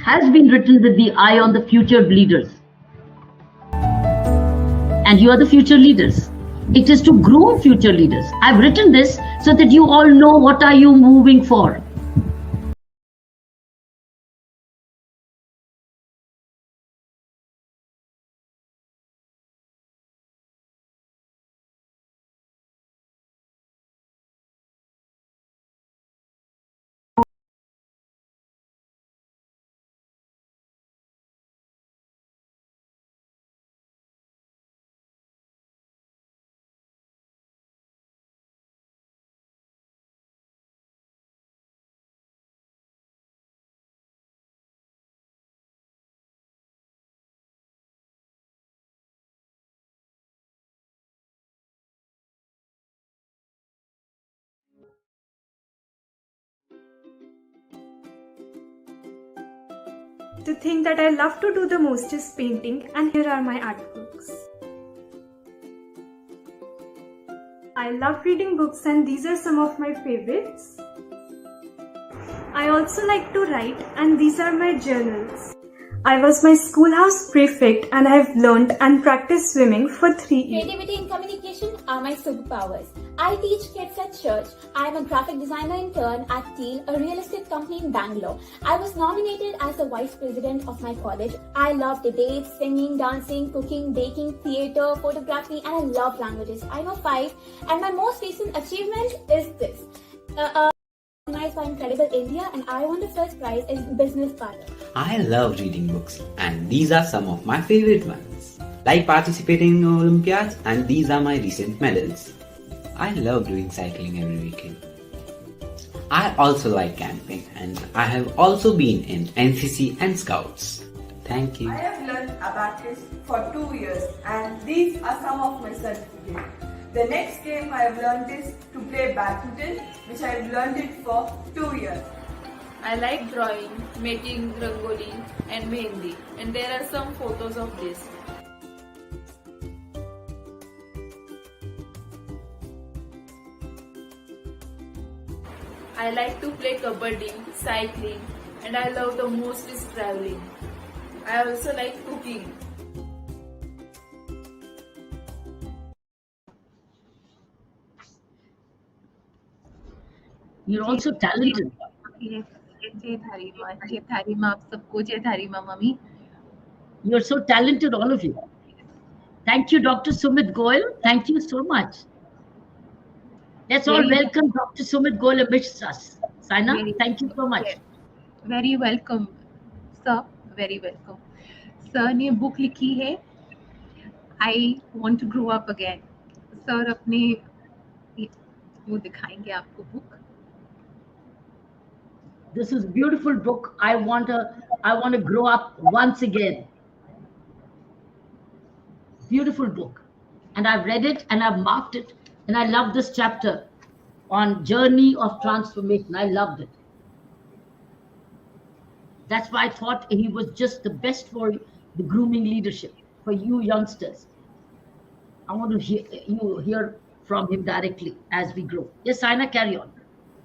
Has been written with the eye on the future leaders. And you are the future leaders. It is to groom future leaders. I've written this so that you all know what are you moving for. The thing that I love to do the most is painting, and here are my art books. I love reading books, and these are some of my favorites. I also like to write, and these are my journals. I was my schoolhouse prefect, and I have learned and practiced swimming for 3 years. Creativity and communication are my superpowers. I teach kids at church. I am a graphic designer intern at Teal, a real estate company in Bangalore. I was nominated as the vice president of my college. I love debates, singing, dancing, cooking, baking, theatre, photography, and I love languages. I know 5, and my most recent achievement is this. Organized by Incredible India, and I won the first prize in business partner. I love reading books, and these are some of my favorite ones. Like participating in Olympiads, and these are my recent medals. I love doing cycling every weekend. I also like camping, and I have also been in NCC and Scouts. Thank you. I have learned abacus for 2 years, and these are some of my certificates. The next game I have learned is to play badminton, which I have learned it for 2 years. I like drawing, making rangoli and mehendi, and there are some photos of this. I like to play kabaddi, cycling, and I love the most is traveling. I also like cooking. You're also talented. जय थारी माँ आप सबको जय थारी माँ mummy. You're so talented, all of you. Thank you, Dr. Sumit Goyal. Thank you so much. Let's all welcome Dr. Sumit Goyal amidst us. Saina, thank you so much. Very welcome, sir. Very welcome. Sir ने book लिखी है I want to grow up again. Sir अपने वो दिखाएंगे आपको book. This is beautiful book. I want to grow up once again. Beautiful book. And I've read it and I've marked it. And I love this chapter on journey of transformation. I loved it. That's why I thought he was just the best for the grooming leadership, for you youngsters. I want to hear from him directly as we grow. Yes, Saina, carry on.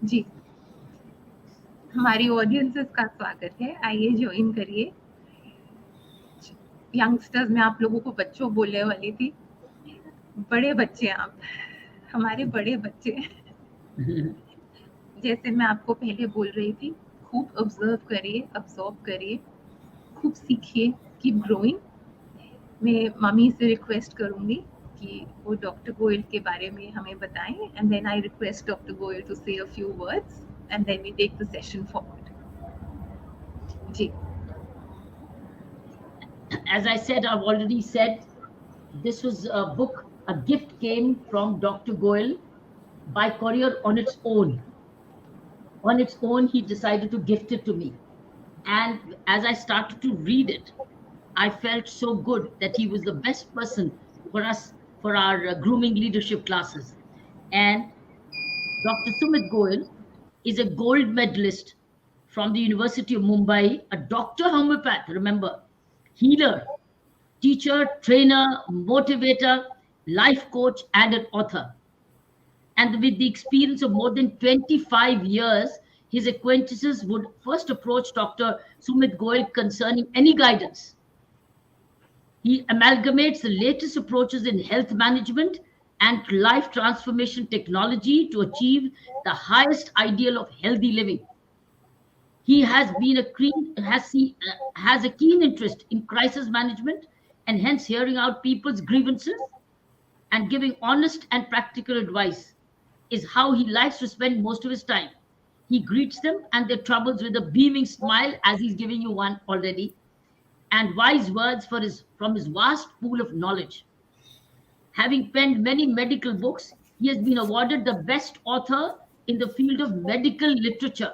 जी हमारी audiences का स्वागत है. आइए join करिए. Youngsters में आप लोगों को बच्चों बोलने वाली थी. बड़े बच्चे आप, हमारे बड़े बच्चे. जैसे मैं आपको पहले बोल रही थी, खूब ऑब्जर्व करिए, अब्सॉर्ब करिए, खूब सीखिए, कीप ग्रोइंग. मैं मम्मी से रिक्वेस्ट करूंगी कि वो डॉक्टर गोयल के बारे में हमें बताएं, and then I request doctor Goyal to say a few words and then we take the session forward. जी. As I said, I've already said, This was a book, a gift came from Dr. Goyal by courier on its own. On its own, he decided to gift it to me. And as I started to read it, I felt so good that he was the best person for us for our grooming leadership classes. And Dr. Sumit Goyal is a gold medalist from the University of Mumbai, a doctor homeopath, remember, healer, teacher, trainer, motivator, life coach, and an author. And with the experience of more than 25 years, his acquaintances would first approach Dr. Sumit Goyal concerning any guidance. He amalgamates the latest approaches in health management and life transformation technology to achieve the highest ideal of healthy living. He has been has a keen interest in crisis management and hence hearing out people's grievances and giving honest and practical advice is how he likes to spend most of his time. He greets them and their troubles with a beaming smile, as he's giving you one already, and wise words from his vast pool of knowledge. Having penned many medical books, he has been awarded the best author in the field of medical literature.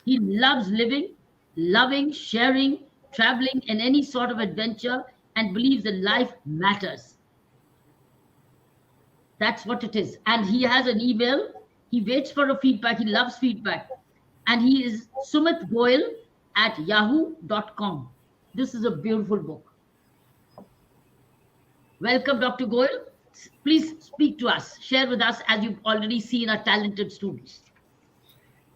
He loves living, loving, sharing, traveling, and any sort of adventure, and believes that life matters. That's what it is. And he has an email. He waits for a feedback. He loves feedback. And he is Sumit Goyal at yahoo.com. This is a beautiful book. Welcome, Dr. Goyal. Please speak to us. Share with us, as you've already seen our talented students.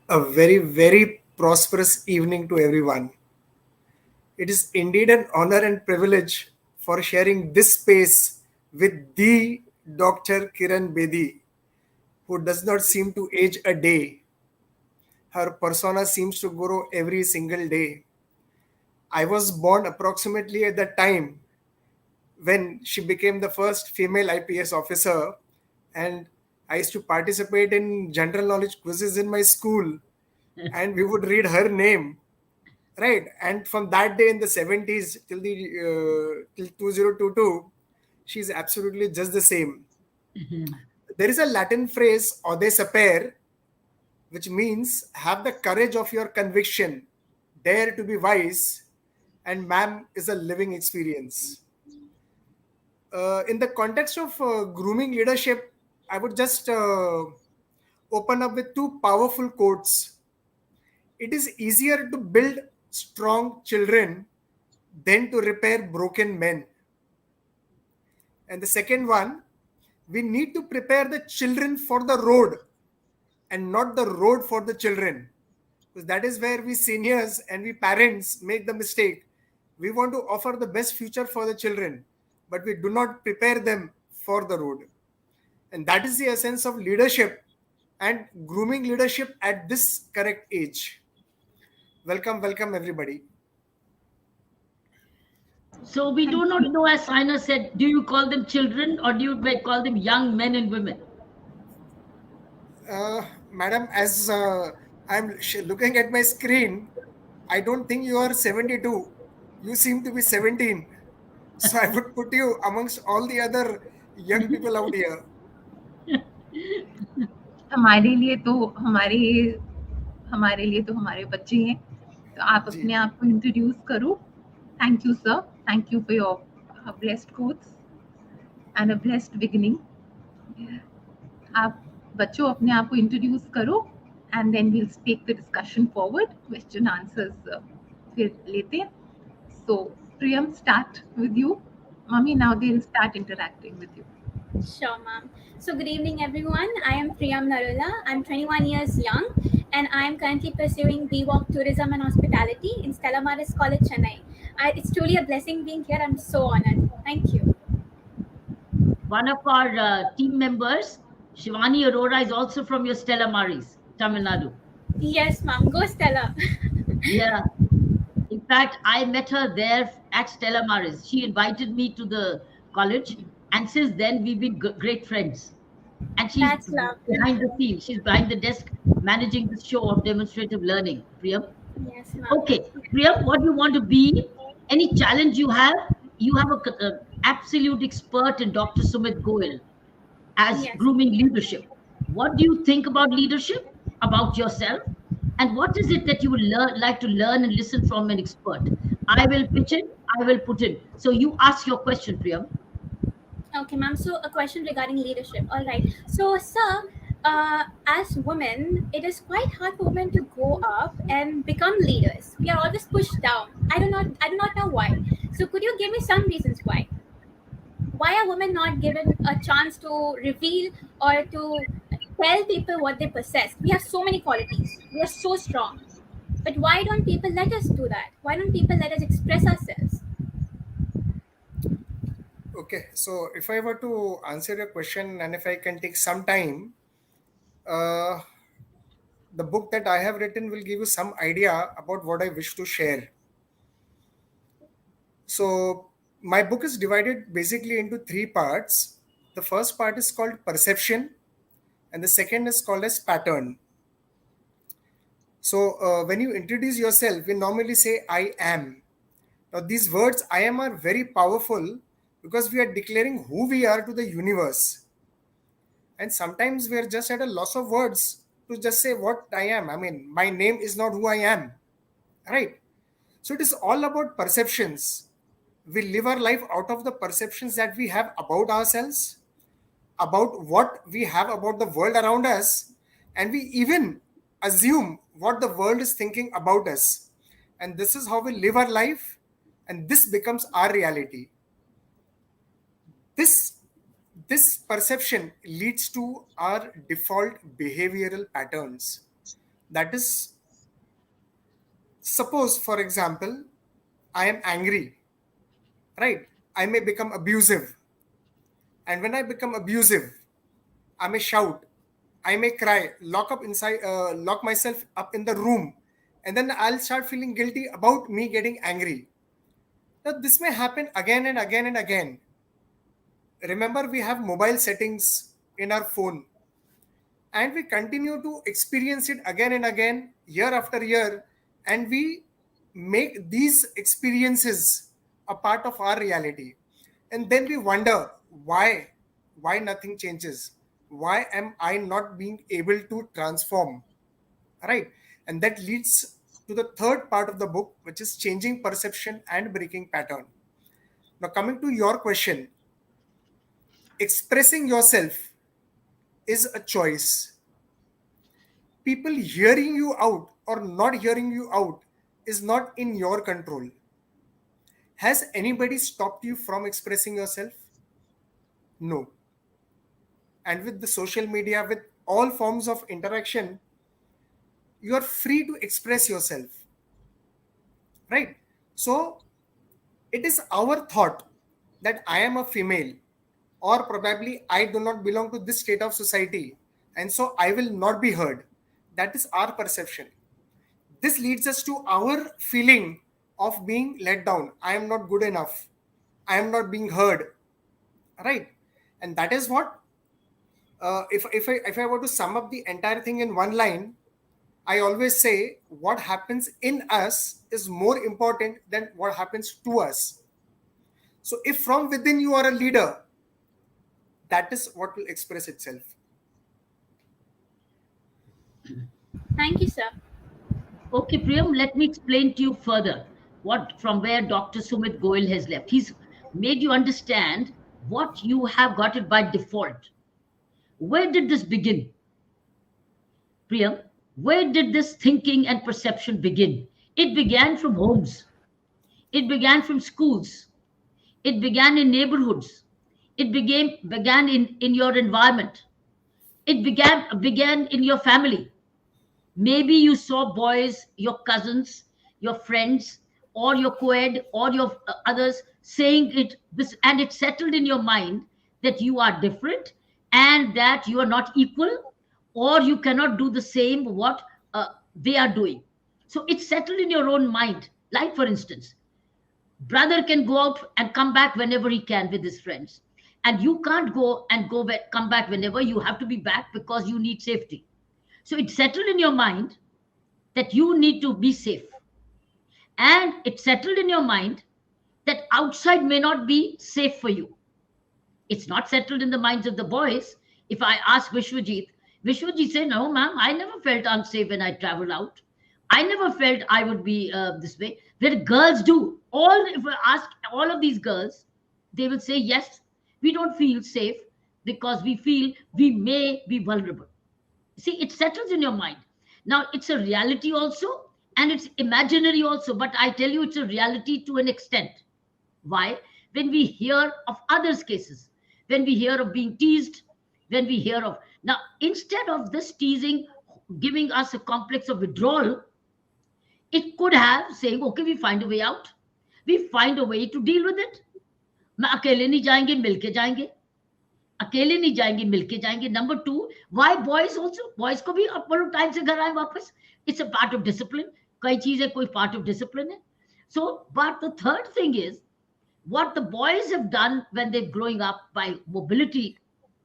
A very, very prosperous evening to everyone. It is indeed an honor and privilege for sharing this space with the Dr. Kiran Bedi, who does not seem to age a day. Her persona seems to grow every single day. I was born approximately at the time when she became the first female IPS officer, and I used to participate in general knowledge quizzes in my school, and we would read her name, right? And from that day in the 70s till 2022, she's absolutely just the same. There is a Latin phrase, "Aude sapere," which means have the courage of your conviction, dare to be wise, and ma'am is a living experience. In the context of grooming leadership, I would just open up with two powerful quotes. It is easier to build strong children than to repair broken men. And the second one, we need to prepare the children for the road and not the road for the children. Because that is where we seniors and we parents make the mistake. We want to offer the best future for the children, but we do not prepare them for the road. And that is the essence of leadership and grooming leadership at this correct age. Welcome, welcome everybody. So we do not know, as Saina said, do you call them children or do you call them young men and women? Madam, as I'm looking at my screen, I don't think you are 72. You seem to be 17. So I would put you amongst all the other young people out here. हमारे लिए तो हमारे बच्चे हैं, तो आप अपने आप को इंट्रोड्यूस करो. Thank you, sir. Thank you for your blessed quotes and a blessed beginning. आप बच्चों अपने आप को इंट्रोड्यूस करो, and then we'll take the discussion forward. Question answers फिर लेते हैं. So Priyam, start with you. Mommy, now they'll start interacting with you. Sure, ma'am. So good evening, everyone. I am Priyam Narula. I'm 21 years young, and I am currently pursuing BWalk Tourism and Hospitality in Stella Maris College, Chennai. It's truly a blessing being here. I'm so honored. Thank you. One of our team members, Shivani Arora, is also from your Stella Maris, Tamil Nadu. Yes, ma'am. Go Stella. Yeah. In fact, I met her there at Stella Maris. She invited me to the college, and since then we've been great friends. And she's behind the scenes. She's behind the desk managing the show of Demonstrative Learning. Priyam? Yes, ma'am. Okay. Priyam, what do you want to be? Any challenge you have absolute expert in Dr. Sumit Goyal as Yes. grooming leadership. What do you think about leadership, about yourself? And what is it that you would like to learn and listen from an expert? I will pitch in, I will put in. So you ask your question, Priyam. Okay, ma'am. So, a question regarding leadership. All right. So, sir, as women, it is quite hard for women to go up and become leaders. We are always pushed down. I do not know why. So, could you give me some reasons why? Why are women not given a chance to reveal or to tell people what they possess? We have so many qualities. We are so strong. But why don't people let us do that? Why don't people let us express ourselves? Okay, so if I were to answer your question and if I can take some time, uh, the book that I have written will give you some idea about what I wish to share. So, my book is divided basically into three parts. The first part is called perception, and the second is called as pattern. So, when you introduce yourself, we normally say, I am. Now, these words, I am, are very powerful because we are declaring who we are to the universe. And sometimes we are just at a loss of words to just say what I am. I mean, my name is not who I am. Right? So, it is all about perceptions. We live our life out of the perceptions that we have about ourselves, about what we have about the world around us, and we even assume what the world is thinking about us. And this is how we live our life, and this becomes our reality. This this perception leads to our default behavioral patterns. That is, suppose for example, I am angry, right? I may become abusive, and when I become abusive, I may shout, I may cry, lock myself up in the room, and then I'll start feeling guilty about me getting angry. Now, this may happen again and again and again. Remember, we have mobile settings in our phone, and we continue to experience it again and again, year after year, and we make these experiences a part of our reality. And then we wonder why nothing changes, why am I not being able to transform, right? And that leads to the third part of the book, which is changing perception and breaking pattern. Now, coming to your question, expressing yourself is a choice. People hearing you out or not hearing you out is not in your control. Has anybody stopped you from expressing yourself? No. And with the social media, with all forms of interaction, you are free to express yourself, right? So it is our thought that I am a female, or probably I do not belong to this state of society, and so I will not be heard. That is our perception. This leads us to our feeling of being let down. I am not good enough. I am not being heard. Right? And that is what, if I were to sum up the entire thing in one line, I always say what happens in us is more important than what happens to us. So if from within you are a leader, that is what will express itself. Thank you, sir. Okay, Priyam, let me explain to you further what from where Dr. Sumit Goyal has left. He's made you understand what you have got it by default. Where did this begin? Priyam, where did this thinking and perception begin? It began from homes. It began from schools. It began in neighborhoods. It began in your environment. It began in your family. Maybe you saw boys, your cousins, your friends, or your co-ed, or your others saying it this, and it settled in your mind that you are different and that you are not equal, or you cannot do the same what they are doing. So it settled in your own mind. Like for instance, brother can go out and come back whenever he can with his friends, and you can't come back whenever. You have to be back because you need safety. So it settled in your mind that you need to be safe. And it settled in your mind that outside may not be safe for you. It's not settled in the minds of the boys. If I ask Vishwajit say, no, ma'am, I never felt unsafe when I traveled out. I never felt I would be this way. Where girls do. If I ask all of these girls, they will say, yes, we don't feel safe because we feel we may be vulnerable. See, it settles in your mind. Now, it's a reality also, and it's imaginary also, but I tell you, it's a reality to an extent. Why? When we hear of others' cases, when we hear of being teased, when we hear of. Now, instead of this teasing giving us a complex of withdrawal, it could have saying, okay, we find a way out. We find a way to deal with it. मैं अकेले नहीं जाएंगे, मिलके जाएंगे. अकेले नहीं जाएंगे, मिलके जाएंगे. Number 2, why boys also? Boys को भी अपने टाइम से घर आए वापस. It's a part of discipline. कई चीजें कोई part of discipline है. So, but the third thing is, what the boys have done when they're growing up by mobility,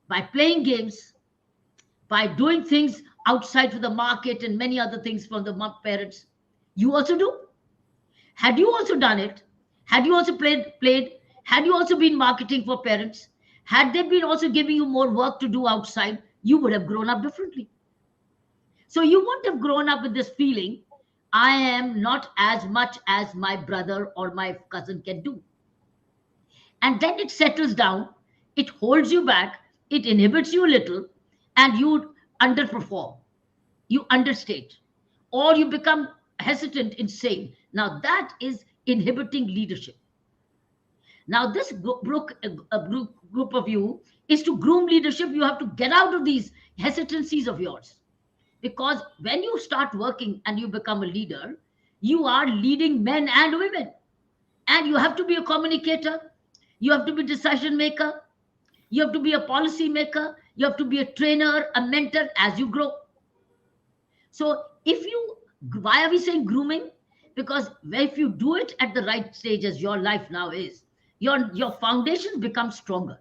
by playing games, by doing things outside for the market and many other things from the parents, you also do. Had you also done it? Had you also played? Had you also been marketing for parents? Had they been also giving you more work to do outside, you would have grown up differently. So you wouldn't have grown up with this feeling, I am not as much as my brother or my cousin can do. And then it settles down, it holds you back, it inhibits you a little, and you underperform, you understate, or you become hesitant in saying. Now that is inhibiting leadership. Now this group of you is to groom leadership. You have to get out of these hesitancies of yours, because when you start working and you become a leader, you are leading men and women, and you have to be a communicator, you have to be a decision maker, you have to be a policy maker, you have to be a trainer, a mentor as you grow. So why are we saying grooming? Because if you do it at the right stage, as your life now is, your foundation becomes stronger.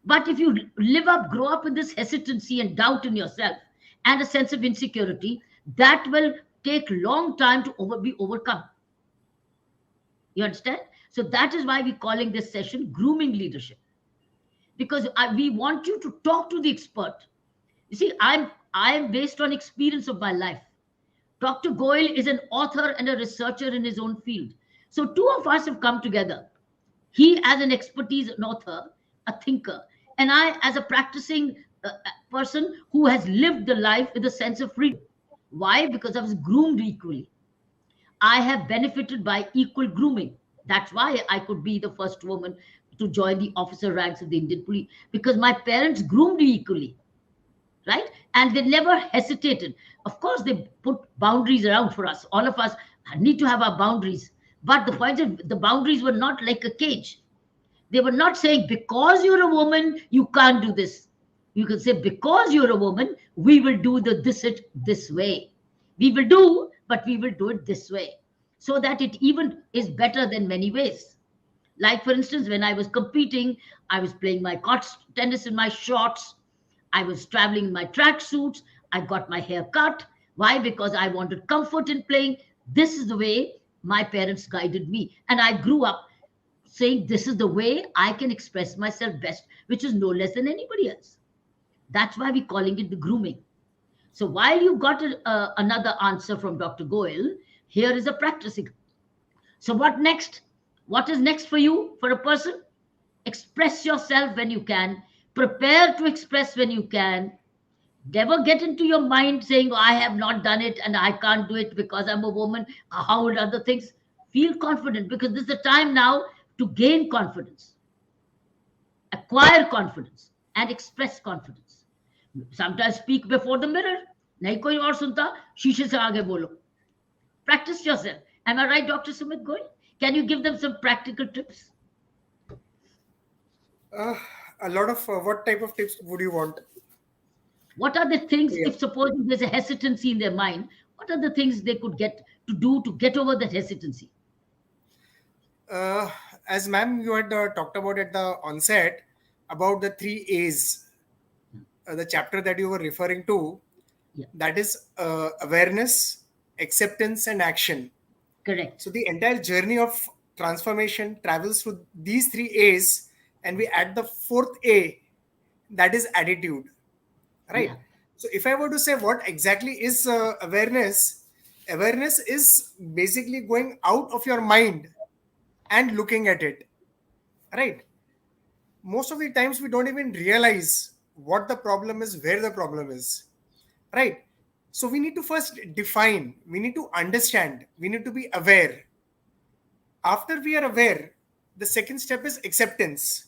But if you grow up with this hesitancy and doubt in yourself and a sense of insecurity, that will take long time to be overcome. You understand? So that is why we're calling this session Grooming Leadership. Because we want you to talk to the expert. You see, I am based on experience of my life. Dr. Goyal is an author and a researcher in his own field. So two of us have come together. He as an expertise, an author, a thinker, and I as a practicing person who has lived the life with a sense of freedom. Why? Because I was groomed equally. I have benefited by equal grooming. That's why I could be the first woman to join the officer ranks of the Indian Police, because my parents groomed me equally, right? And they never hesitated. Of course, they put boundaries around for us. All of us need to have our boundaries. But the point is, the boundaries were not like a cage. They were not saying, because you're a woman, you can't do this. You can say, because you're a woman, we will do this way. We will do, but we will do it this way. So that it even is better than many ways. Like, for instance, when I was competing, I was playing my tennis in my shorts. I was traveling in my track suits. I got my hair cut. Why? Because I wanted comfort in playing. This is the way my parents guided me. And I grew up saying, this is the way I can express myself best, which is no less than anybody else. That's why we're calling it the grooming. So while you got another answer from Dr. Goyal, here is a practicing. So what next? What is next for you, for a person? Express yourself when you can. Prepare to express when you can. Never get into your mind saying, oh, I have not done it and I can't do it because I'm a woman. How would other things? Feel confident, because this is the time now to gain confidence, acquire confidence, and express confidence. Sometimes speak before the mirror. Nahi koi aur sunta, sheeshe se aage bolo. Practice yourself. Am I right, Dr. Sumit Goyal? Can you give them some practical tips? A lot of what type of tips would you want? What are the things, if supposing there's a hesitancy in their mind, what are the things they could get to do to get over that hesitancy? As ma'am, you had talked about at the onset about the 3 A's, the chapter that you were referring to, that is awareness, acceptance, and action. Correct. So the entire journey of transformation travels through these three A's, and we add the fourth A, that is attitude, right? Yeah. So if I were to say what exactly is awareness is basically going out of your mind and looking at it, right? Most of the times we don't even realize what the problem is, where the problem is, right? So we need to first define, we need to understand, we need to be aware. After we are aware, the second step is acceptance.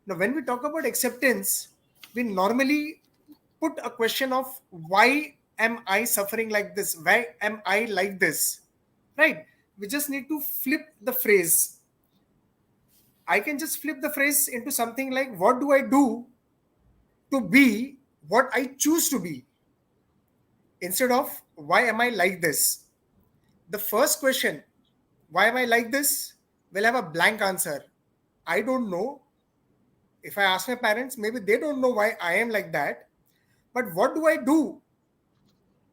Now, when we talk about acceptance, we normally put a question of why am I suffering like this? Why am I like this? Right? We just need to flip the phrase. I can just flip the phrase into something like, what do I do to be what I choose to be? Instead of, why am I like this? The first question, why am I like this, will have a blank answer. I don't know. If I ask my parents, maybe they don't know why I am like that. But what do I do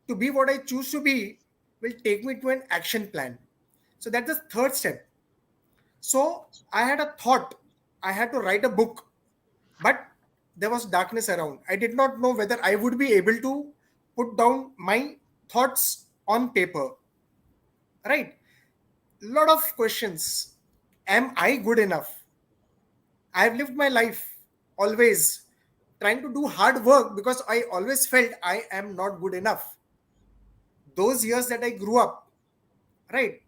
to be what I choose to be will take me to an action plan. So that's the third step. So I had a thought, I had to write a book, but there was darkness around. I did not know whether I would be able to put down my thoughts on paper. Right? Lot of questions. Am I good enough? I have lived my life always trying to do hard work because I always felt I am not good enough. Those years that I grew up, right,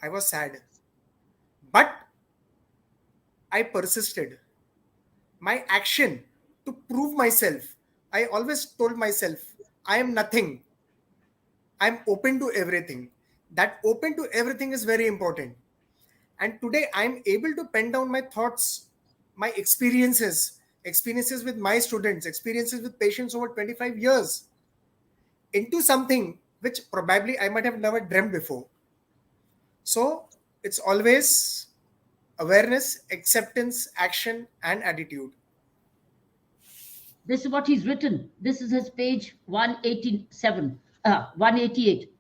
I was sad. But I persisted. My action to prove myself, I always told myself, I am nothing. I'm open to everything. That open to everything is very important. And today I'm able to pen down my thoughts, my experiences with my students, experiences with patients over 25 years into something which probably I might have never dreamt before. So it's always awareness, acceptance, action, and attitude. This is what he's written. This is his page 187, 188,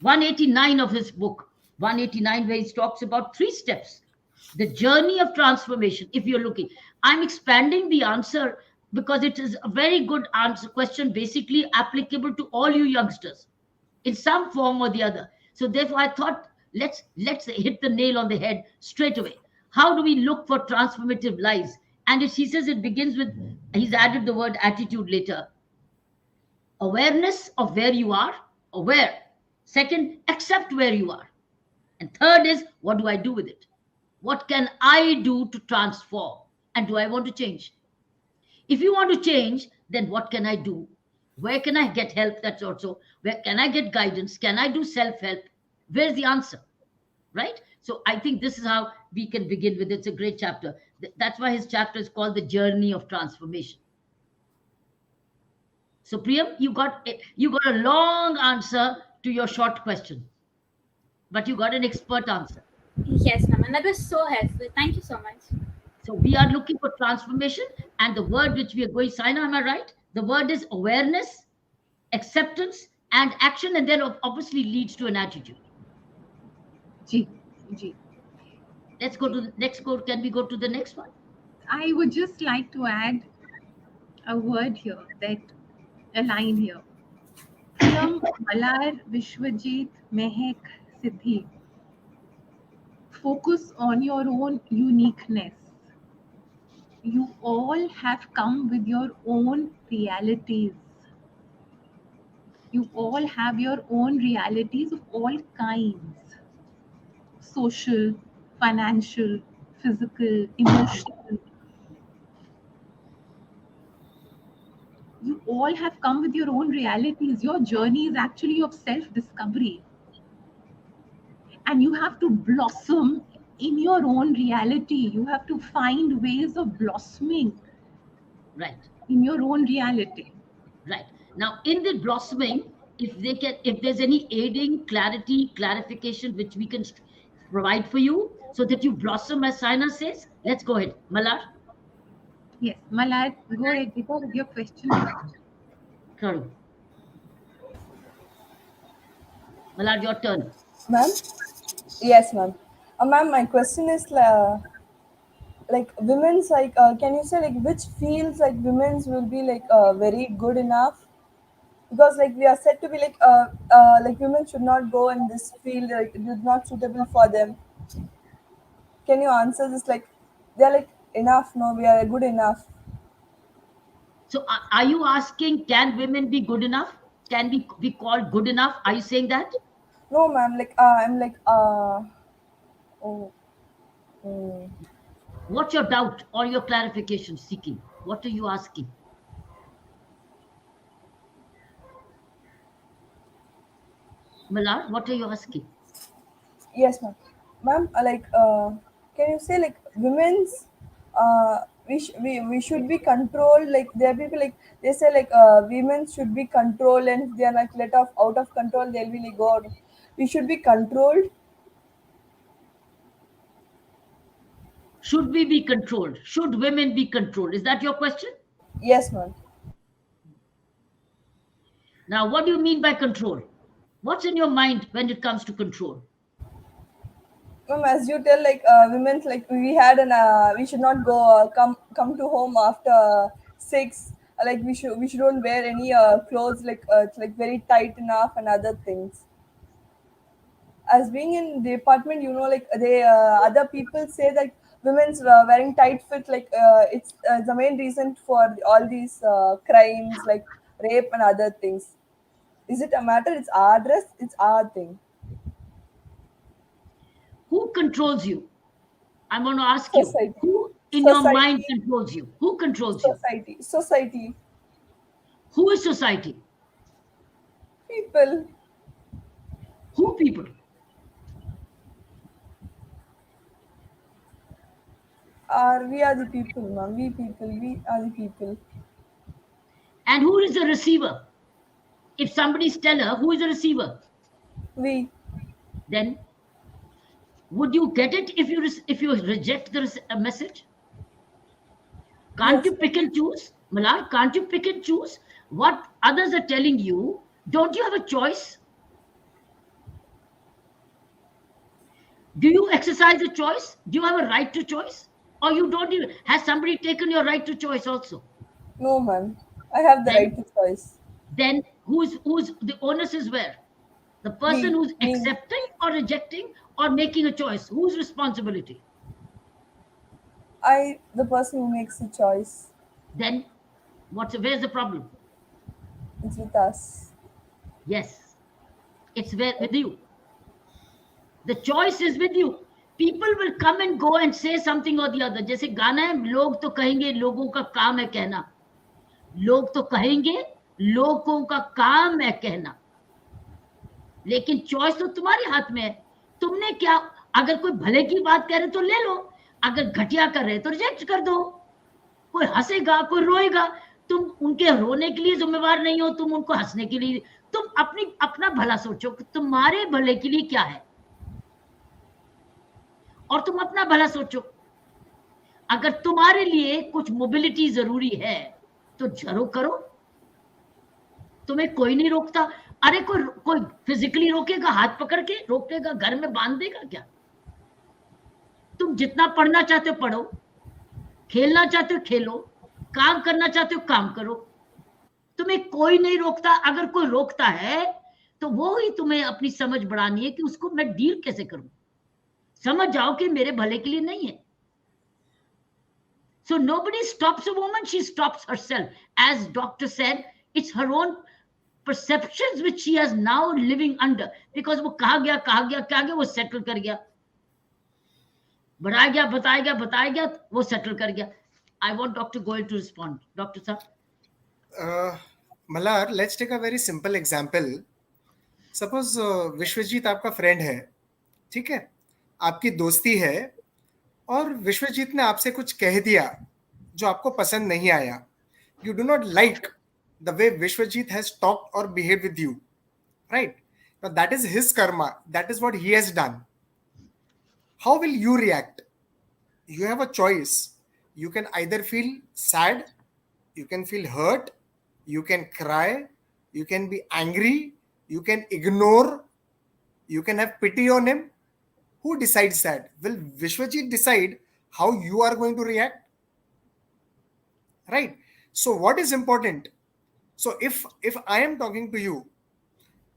189 of his book, 189, where he talks about 3 steps. The journey of transformation. If you're looking, I'm expanding the answer because it is a very good answer question, basically applicable to all you youngsters in some form or the other. So therefore, I thought let's hit the nail on the head straight away. How do we look for transformative lives? And he says it begins with, he's added the word attitude later. Awareness of where you are, aware. Second, accept where you are. And third is, what do I do with it? What can I do to transform? And do I want to change? If you want to change, then what can I do? Where can I get help? That's also, where can I get guidance? Can I do self-help? Where's the answer? Right? So I think this is how we can begin with it. It's a great chapter. That's why his chapter is called The Journey of Transformation. So Priyam, you got a long answer to your short question, but you got an expert answer. Yes, ma'am, and that was so helpful. Thank you so much. So we are looking for transformation, and the word which we are going, Saina, am I right? The word is awareness, acceptance, and action, and then obviously leads to an attitude. Ji. Let's go to the next code. Can we go to the next one? I would just like to add a word here, a line here. Priyam, Malar, Vishwajit, Mehek, Siddhi. Focus on your own uniqueness. You all have come with your own realities. You all have your own realities of all kinds. Social, financial, physical, emotional. You all have come with your own realities. Your journey is actually of self-discovery. And you have to blossom in your own reality. You have to find ways of blossoming. Right. In your own reality. Right. Now, in the blossoming, if there's any aiding, clarification, which we can provide for you so that you blossom, as Saina says, let's go ahead. Malar? Yes, Malar, go ahead with your question. Karu. Malar, your turn. Ma'am? Yes, ma'am. Ma'am, my question is like women's can you say like which fields like women's will be like very good enough? Because like we are said to be like women should not go in this field, like it is not suitable for them. Can you answer this? Like they're like enough, no, we are good enough. So are you asking, can women be good enough? Can we be called good enough? Are you saying that? No, ma'am, like I'm like oh, mm. What's your doubt or your clarification seeking? What are you asking? Malad, what are you asking? Yes, ma'am. Ma'am, can you say like women's, we should be controlled. Like there are people like they say like women should be controlled, and if they are like let off out of control, they'll be like God. We should be controlled. Should we be controlled? Should women be controlled? Is that your question? Yes, ma'am. Now, what do you mean by control? What's in your mind when it comes to control? Ma'am, as you tell, like women's like we had an we should not go come to home after 6. Like we shouldn't wear any clothes like it's like very tight enough and other things. As being in the apartment, you know, like they other people say that women's wearing tight fit, like it's the main reason for all these crimes like rape and other things. Is it a matter? It's our dress, it's our thing. Who controls you? I'm going to ask you, Society. who in your mind Society. controls you? Who controls you? Society. Who is society? People. Who people? We are the people, ma'am. We are the people. And who is the receiver? If somebody's stellar, who is the receiver? We. Then would you get it if you reject the message? Can't Yes. you pick and choose? Malad, can't you pick and choose what others are telling you? Don't you have a choice? Do you exercise a choice? Do you have a right to choice? Or you don't even, has somebody taken your right to choice also? No, ma'am. I have the Then, right to choice. then who's the onus is where? The person We. who's Me. accepting or rejecting or making a choice. Whose responsibility? The person who makes the choice. Then where's the problem? It's with us. Yes, it's with you. The choice is with you. People will come and go and say something or the other. जैसे गाना है, लोग तो कहेंगे, लोगों का काम है कहना. लोग तो कहेंगे, लोगों का काम है कहना. लेकिन चॉइस तो तुम्हारे हाथ में है. तुमने क्या, अगर कोई भले की बात कह रहे तो ले लो, अगर घटिया कर रहे तो रिजेक्ट कर दो. कोई हंसेगा, कोई रोएगा, तुम उनके रोने के लिए जिम्मेवार नहीं हो, तुम उनको हंसने के लिए. तुम अपना भला सोचो कि तुम्हारे भले के लिए क्या है, और तुम अपना भला सोचो. अगर तुम्हारे लिए कुछ मोबिलिटी जरूरी है तो जरूर करो, तुम्हें कोई नहीं रोकता. अरे कोई फिजिकली रोकेगा, हाथ पकड़ के रोकेगा, घर में बांध देगा क्या? तुम जितना पढ़ना चाहते हो पढ़ो, खेलना चाहते हो खेलो, काम करना चाहते हो काम करो, तुम्हें कोई नहीं रोकता. अगर कोई रोकता है तो वो ही तुम्हें अपनी समझ बढ़ानी है कि उसको मैं डील कैसे करूं. समझ जाओ कि मेरे भले के लिए नहीं है. So nobody stops a woman, she stops herself. As doctor said, it's her own perceptions which she is now living under. Because वो कहा गया वो settle कर गया, बताया गया वो settle कर गया. I want Dr. Goyal to respond. Dr. Sir. Malar, let's take a very simple example. Suppose Vishwajeet आपका फ्रेंड है, ठीक है, आपकी दोस्ती है, और विश्वजीत ने आपसे कुछ कह दिया जो आपको पसंद नहीं आया. You do not like the way Vishwajit has talked or behaved with you, right? Now that is his karma. That is what he has done. How will you react? You have a choice. You can either feel sad, you can feel hurt, you can cry, you can be angry, you can ignore, you can have pity on him, who decides that? Will Vishwajit decide how you are going to react? Right? So what is important? So if I am talking to you,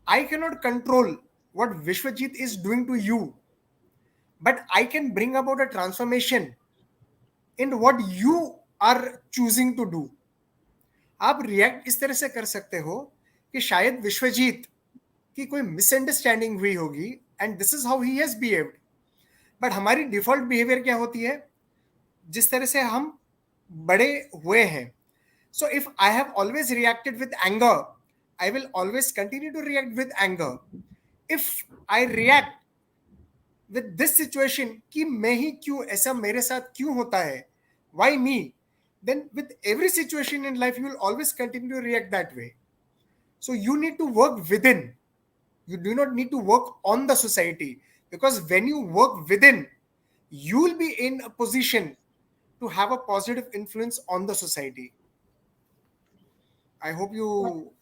I cannot control what Vishwajit is doing to you, but I can bring about a transformation in what you are choosing to do. आप react इस तरह से कर सकते हो कि शायद विश्वजीत की कोई मिसअंडरस्टैंडिंग हुई होगी and this is how he has behaved, but हमारी डिफॉल्ट बिहेवियर क्या होती है, जिस तरह से हम बड़े हुए हैं. So if I have always reacted with anger, I will always continue to react with anger. If I react with this situation कि मैं ही क्यों, ऐसा मेरे साथ क्यों होता है, why me, then with every situation in life you will always continue to react that way. So you need to work within. You do not need to work on the society, because when you work within, you will be in a position to have a positive influence on the society. I hope you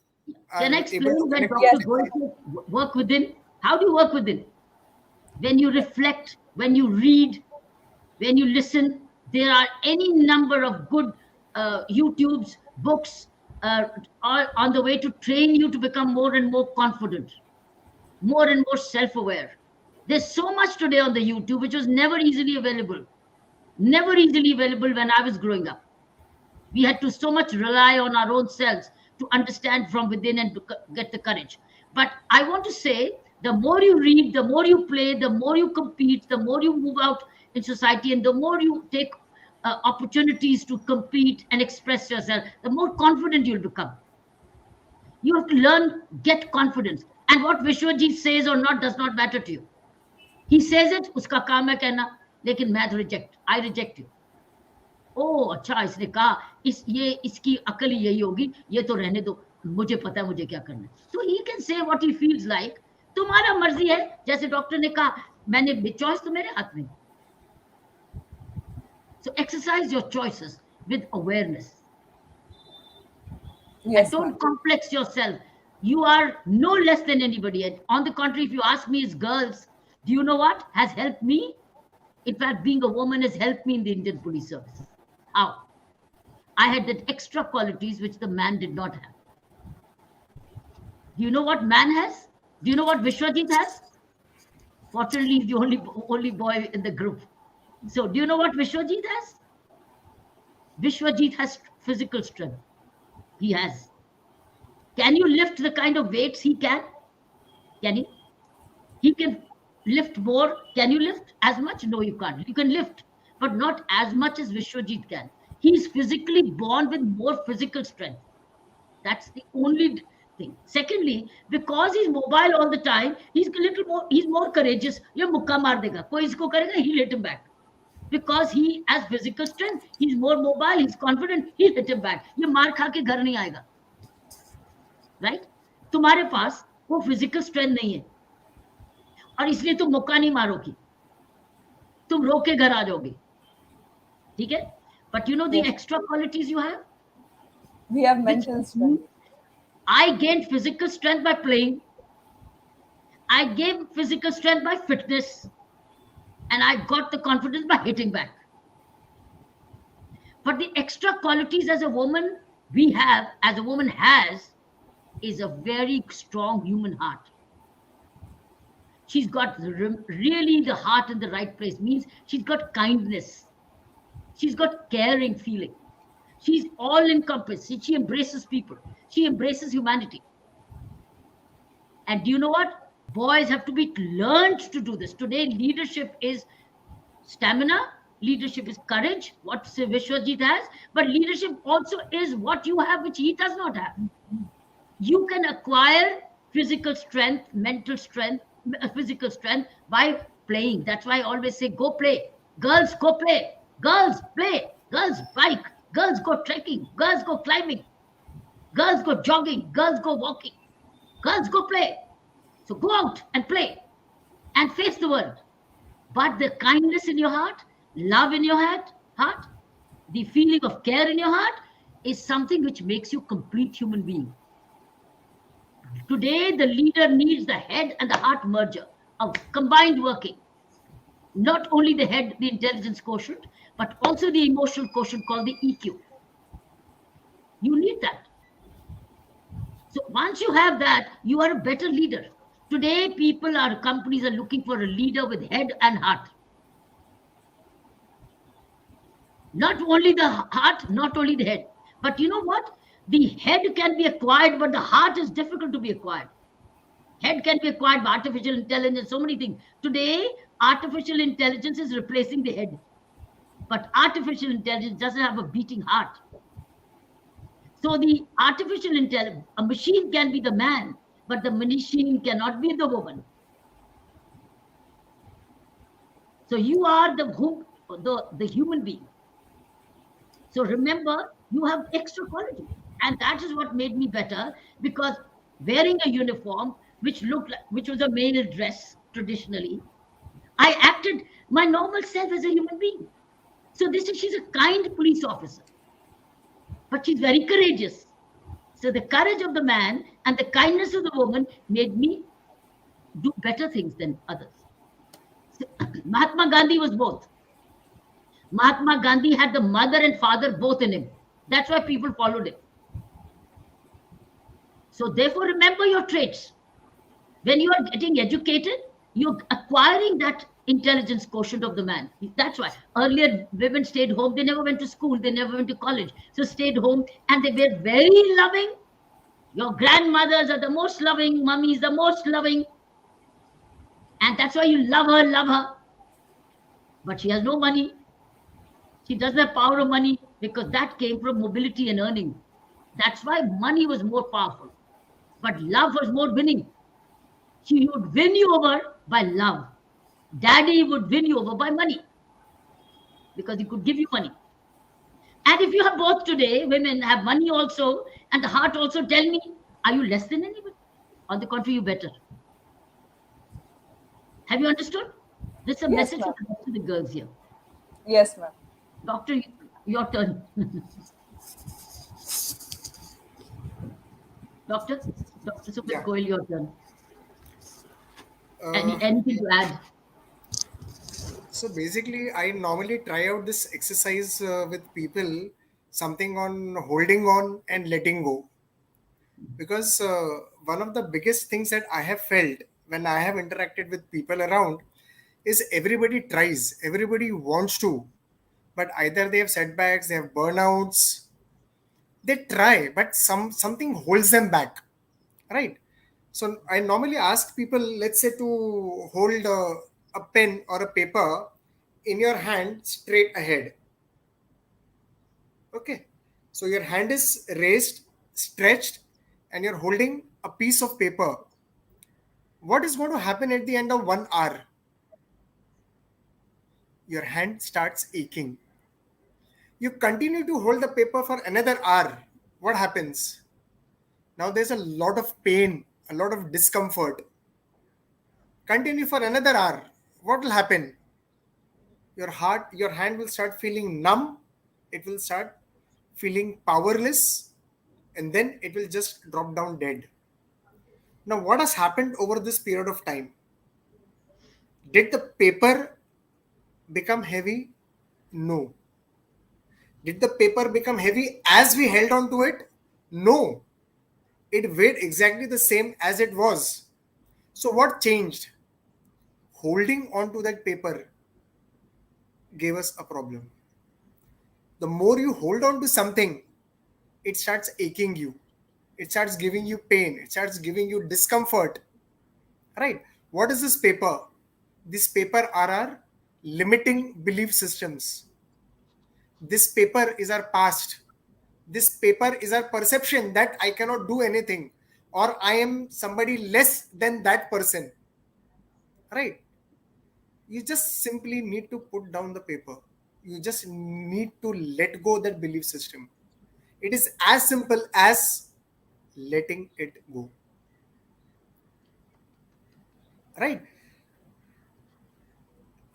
can I explain when connect. Dr. Goyal says work within? How do you work within? When you reflect, when you read, when you listen, there are any number of good YouTubes, books are on the way to train you to become more and more confident, more and more self-aware. There's so much today on the YouTube which was never easily available when I was growing up. We had to so much rely on our own selves to understand from within and to get the courage. But I want to say, the more you read, the more you play, the more you compete, the more you move out in society, and the more you take opportunities to compete and express yourself, the more confident you'll become. You have to learn, get confidence. And what Vishwajit says or not does not matter to you. He says it, uska kaam hai kehna, lekin main I reject you. ओ अच्छा, इसने कहा इसकी अकल ही यही होगी, ये तो रहने दो, मुझे पता है मुझे क्या करना है. So he can say what he feels like. तुम्हारा मर्जी है, जैसे डॉक्टर ने कहा, मैंने चॉइस तो मेरे हाथ में. So exercise your choices with awareness. Yes, and don't complex yourself. You are no less than anybody. And on the contrary, if you ask me as girls, do you know what has helped me? In fact, being a woman has helped me in the Indian Police Service. How? I had that extra qualities which the man did not have. Do you know what man has? Do you know what Vishwajit has? Fortunately, he's the only boy in the group. So, do you know what Vishwajit has? Vishwajit has physical strength. He has. Can you lift the kind of weights he can? Can you? He can lift more. Can you lift as much? No, you can't. You can lift, but not as much as Vishwajit can. He's physically born with more physical strength. That's the only thing. Secondly, because he's mobile all the time, he's more courageous. Ye mukka maar dega. Koi isko karega, he'll hit him back. Because he has physical strength, he's more mobile, he's confident, he'll hit him back. Ye maar kha ke ghar nahi aayega. Right? तुम्हारे पास वो physical strength नहीं है, और इसलिए तुम मुक्का नहीं मारोगी, तुम रो के घर आ जाओगे. ठीक है? But you know the extra qualities you have? We have mental strength. I gained physical strength by playing. I gained physical strength by fitness. And I got the confidence by hitting back. But the extra qualities as a woman we have, as a woman has, is a very strong human heart. She's got really the heart in the right place. Means she's got kindness. She's got caring feeling. She's all encompassing. She embraces people. She embraces humanity. And do you know what? Boys have to be learned to do this. Today, leadership is stamina. Leadership is courage, what Vishwajit has. But leadership also is what you have, which he does not have. You can acquire physical strength, mental strength, physical strength by playing. That's why I always say, go play. Girls, go play. Girls, play. Girls, bike. Girls, go trekking. Girls, go climbing. Girls, go jogging. Girls, go walking. Girls, go play. So go out and play and face the world. But the kindness in your heart, love in your heart, the feeling of care in your heart is something which makes you a complete human being. Today, the leader needs the head and the heart merger of combined working. Not only the head, the intelligence quotient, but also the emotional quotient called the EQ. You need that. So once you have that, you are a better leader. Today, companies are looking for a leader with head and heart. Not only the heart, not only the head. But you know what? The head can be acquired, but the heart is difficult to be acquired. Head can be acquired by artificial intelligence, so many things. Today, artificial intelligence is replacing the head. But artificial intelligence doesn't have a beating heart. So the artificial intelligence, a machine can be the man, but the machine cannot be the woman. So you are the human being. So remember, you have extra quality. And that is what made me better, because wearing a uniform, which was a male dress traditionally, I acted my normal self as a human being. So she's a kind police officer, but she's very courageous. So the courage of the man and the kindness of the woman made me do better things than others. So, Mahatma Gandhi was both. Mahatma Gandhi had the mother and father both in him. That's why people followed him. So therefore, remember your traits. When you are getting educated, you're acquiring that intelligence quotient of the man. That's why earlier women stayed home. They never went to school. They never went to college. So stayed home, and they were very loving. Your grandmothers are the most loving. Mummy is the most loving. And that's why you love her. But she has no money. She doesn't have power of money, because that came from mobility and earning. That's why money was more powerful. But love was more winning. She would win you over by love. Daddy would win you over by money, because he could give you money. And if you have both today, women have money also and the heart also, tell me, are you less than anybody? On the contrary, you better. Have you understood? This is a message to the girls here. Yes, ma'am. Doctor, your turn. Dr. Sumit Goyal, your turn. Anything to add? So basically, I normally try out this exercise with people, something on holding on and letting go. Because one of the biggest things that I have felt when I have interacted with people around is everybody tries, everybody wants to, but either they have setbacks, they have burnouts, they try, but something holds them back, right? So I normally ask people, let's say, to hold a pen or a paper in your hand straight ahead. Okay, so your hand is raised, stretched, and you're holding a piece of paper. What is going to happen at the end of 1 hour? Your hand starts aching. You continue to hold the paper for another hour. What happens? Now there's a lot of pain, a lot of discomfort. Continue for another hour. What will happen? Your hand will start feeling numb. It will start feeling powerless, and then it will just drop down dead. Now, what has happened over this period of time? Did the paper become heavy? No. Did the paper become heavy as we held on to it? No. It weighed exactly the same as it was. So what changed? Holding on to that paper gave us a problem. The more you hold on to something, it starts aching you. It starts giving you pain. It starts giving you discomfort. Right? What is this paper? This paper are our limiting belief systems. This paper is our past. This paper is our perception that I cannot do anything, or I am somebody less than that person. Right? You just simply need to put down the paper. You just need to let go that belief system. It is as simple as letting it go. Right?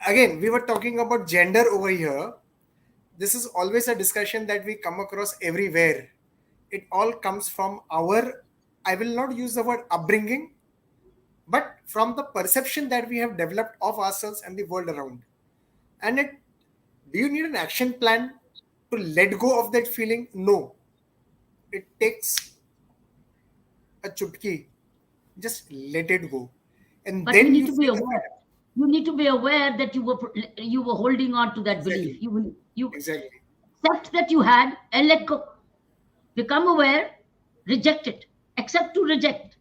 Again, we were talking about gender over here. This is always a discussion that we come across everywhere. It all comes from our, I will not use the word upbringing, but from the perception that we have developed of ourselves and the world around. And do you need an action plan to let go of that feeling? No. It takes a chutki. Just let it go. And But you then need you to be feel aware. better. You need to be aware that you were holding on to that Exactly. belief. You Exactly. accept that you had and let go. Become aware, reject it. Accept to reject.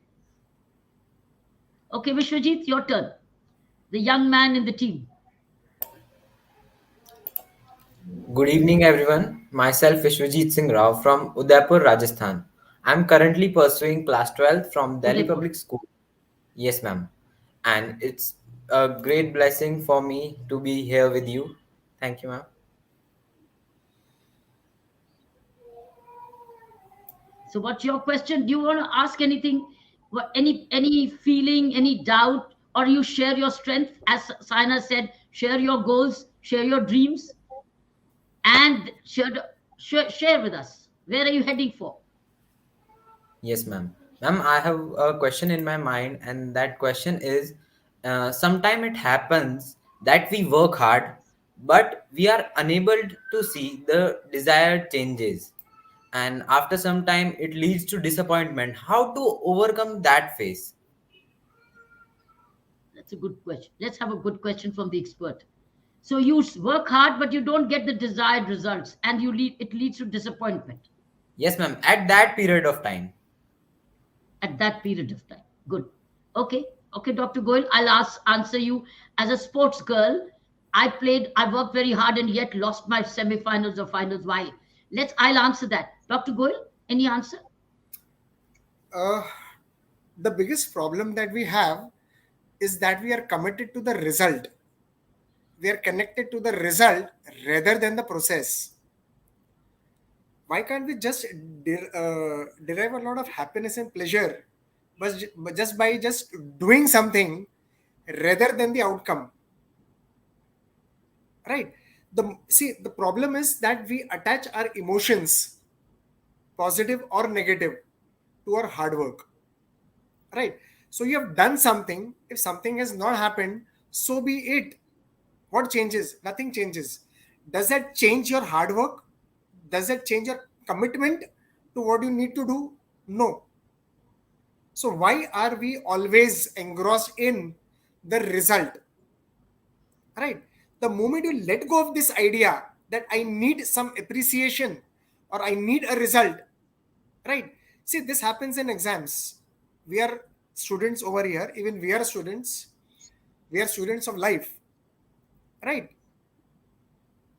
Okay, Vishwajit, your turn. The young man in the team. Good evening, everyone. Myself, Vishwajit Singh Rao from Udaipur, Rajasthan. I'm currently pursuing class 12 from Delhi Udaipur. Public School. Yes, ma'am. And it's a great blessing for me to be here with you. Thank you, ma'am. So what's your question? Do you want to ask anything? Any feeling, any doubt, or you share your strength? As Saina said, share your goals, share your dreams, and share with us. Where are you heading for? Yes, ma'am. Ma'am, I have a question in my mind, and that question is sometime it happens that we work hard, but we are unable to see the desired changes. And after some time, it leads to disappointment. How to overcome that phase? That's a good question. Let's have a good question from the expert. So you work hard, but you don't get the desired results, and it leads to disappointment Yes, ma'am. At that period of time. at that period of time. Good. Okay. Okay, Dr. Goyal, I'll answer you. As a sports girl, I worked very hard and yet lost my semifinals or finals. Why? I'll answer that. Dr. Goyal, any answer? The biggest problem that we have is that we are committed to the result. We are connected to the result rather than the process. Why can't we just derive a lot of happiness and pleasure but just by just doing something rather than the outcome? Right? The problem is that we attach our emotions, positive or negative, to our hard work. Right? So you have done something. If something has not happened, so be it. What changes? Nothing changes. Does that change your hard work? Does that change your commitment to what you need to do? No. So why are we always engrossed in the result? Right? The moment you let go of this idea that I need some appreciation or I need a result, right? See, this happens in exams. We are students over here, even we are students. We are students of life, right?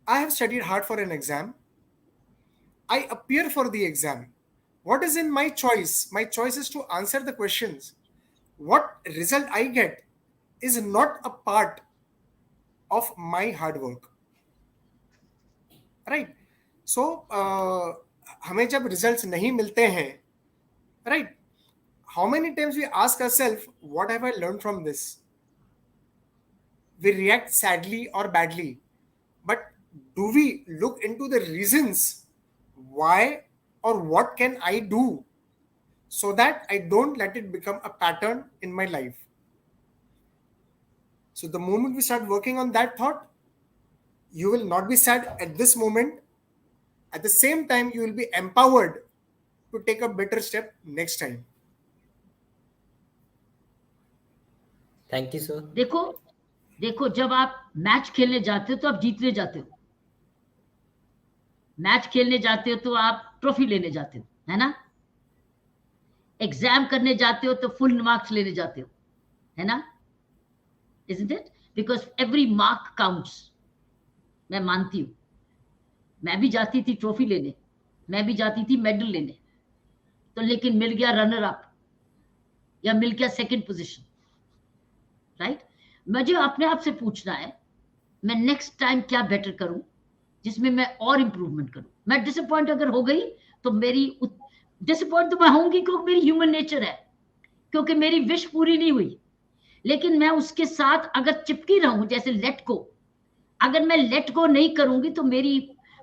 I have studied hard for an exam. I appear for the exam. What is in my choice? My choice is to answer the questions. What result I get is not a part of my hard work, right? So हमें जब results नहीं मिलते हैं, right? How many times we ask ourselves, what have I learned from this? We react sadly or badly, but do we look into the reasons why or what can I do so that I don't let it become a pattern in my life? So the moment we start working on that thought, you will not be sad at this moment. At the same time, you will be empowered to take a better step next time. Thank you, sir. देखो जब आप match खेलने जाते हो तो आप जीतने जाते हो. मैच खेलने जाते हो तो आप ट्रॉफी लेने जाते हो, है ना? एग्जाम करने जाते हो तो फुल मार्क्स लेने जाते हो, है ना? Isn't it? Because every mark counts. मैं मानती हूँ. मैं भी जाती थी ट्रॉफी लेने, मैं भी जाती थी मेडल लेने, तो लेकिन मिल गया रनर अप या मिल गया सेकंड पोजीशन, राइट? मुझे अपने आप से पूछना है, मैं नेक्स्ट टाइम क्या बेटर करूं जिसमें मैं और इंप्रूवमेंट करूं. मैं डिसअपॉइंट अगर हो गई तो डिसअपॉइंट तो मैं होंगी क्योंकि मेरी ह्यूमन नेचर है, क्योंकि मेरी विश पूरी नहीं हुई. लेकिन मैं उसके साथ अगर चिपकी रहूं, जैसे लेट गो, अगर मैं लेट गो नहीं करूंगी तो मेरी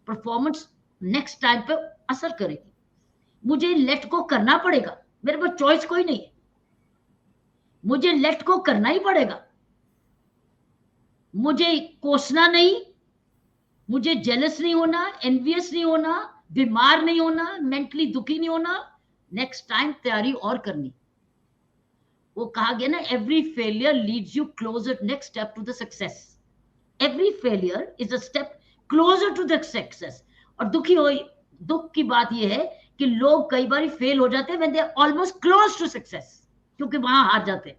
परफॉर्मेंस नेक्स्ट टाइम पे असर करेगी. मुझे लेट गो करना पड़ेगा, मेरे पास चॉइस कोई नहीं है. मुझे लेट गो करना ही पड़ेगा. मुझे कोसना नहीं, मुझे जेलस नहीं होना, एनवियस नहीं होना, बीमार नहीं होना, मेंटली दुखी नहीं होना, नेक्स्ट टाइम तैयारी और करनी। वो कहा गया ना, every failure leads you closer next step to the success. Every failure is a step closer to the success. और दुख की बात यह है कि लोग कई बार फेल हो जाते हैं when they are almost close to success, क्योंकि वहां हार जाते हैं,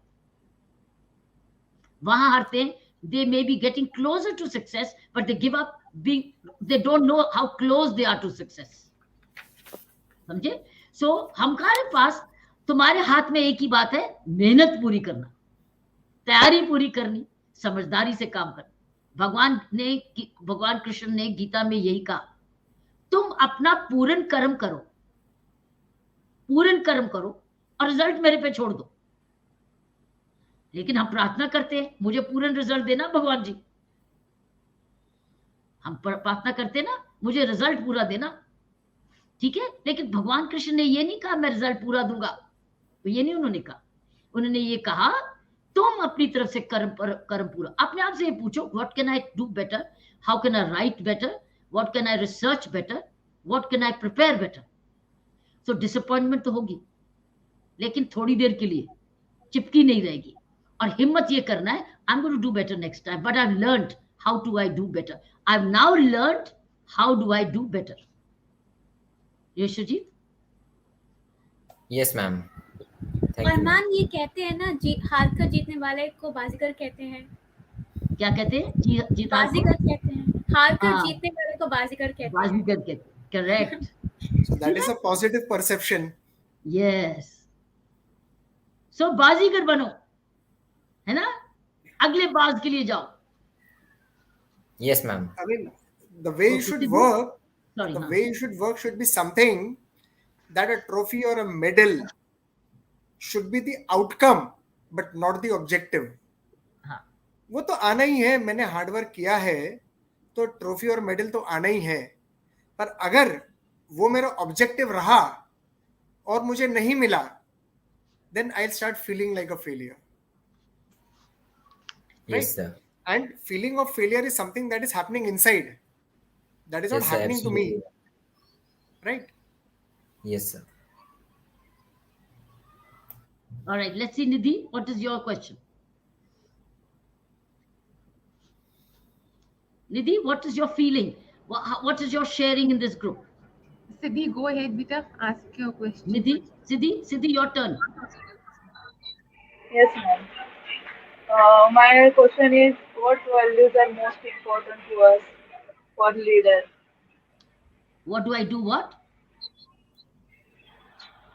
वहां हारते हैं। They may be getting closer to success, but they give up they don't know how close they are to success. समझे? So हमारे पास, तुम्हारे हाथ में एक ही बात है, मेहनत पूरी करना, तैयारी पूरी करनी, समझदारी से काम करना। भगवान कृष्ण ने गीता में यही कहा, तुम अपना पूर्ण कर्म करो, पूर्ण कर्म करो और रिजल्ट मेरे पे छोड़ दो। लेकिन हम प्रार्थना करते हैं, मुझे पूर्ण रिजल्ट देना भगवान जी। हम प्रार्थना करते हैं ना, मुझे रिजल्ट पूरा देना, ठीक है। लेकिन भगवान कृष्ण ने ये नहीं कहा मैं रिजल्ट पूरा दूंगा, तो ये नहीं उन्होंने कहा। उन्होंने ये कहा तुम अपनी तरफ से कर्म पूरा। अपने आप से ये पूछो, what can I do better, how can I right better, what can I research better, what can I prepare better. So disappointment तो होगी, लेकिन थोड़ी देर के लिए, चिपकी नहीं रहेगी। और हिम्मत ये करना है, I am going to do better next time, but I have learned how to I do better, I have now learned how do I do better. Yashjeet? Yes ma'am, और मैम ये कहते हैं ना, हार कर जीतने वाले को बाजीगर कहते हैं। क्या कहते हैं? बाजीगर कहते हैं, हार कर जीतने वाले को बाजीगर कहते हैं। बाजीगर कहते हैं, correct. So that is a positive perception. Yes. So बाजीगर बनो, है ना, अगले बाज के लिए जाओ। Yes ma'am. I mean, the way you should work, way you should work should be something that a trophy or a medal should be the outcome but not the objective. हाँ, वो तो आना ही है, मैंने हार्ड वर्क किया है तो trophy और मेडल तो आना ही है। पर अगर वो मेरा ऑब्जेक्टिव रहा और मुझे नहीं मिला, then I'll start feeling like a failure. Right? Yes sir. And feeling of failure is something that is happening inside. That is not Yes, sir, happening to me. absolutely. Right? Yes sir. all right, let's see, Nidhi, what is your question? Nidhi, what is your feeling? What is your sharing in this group? Siddhi, go ahead, Beta. Ask your question. Siddhi, your turn. Yes, ma'am. My question is, what values are most important to us for leader? What do I do? What?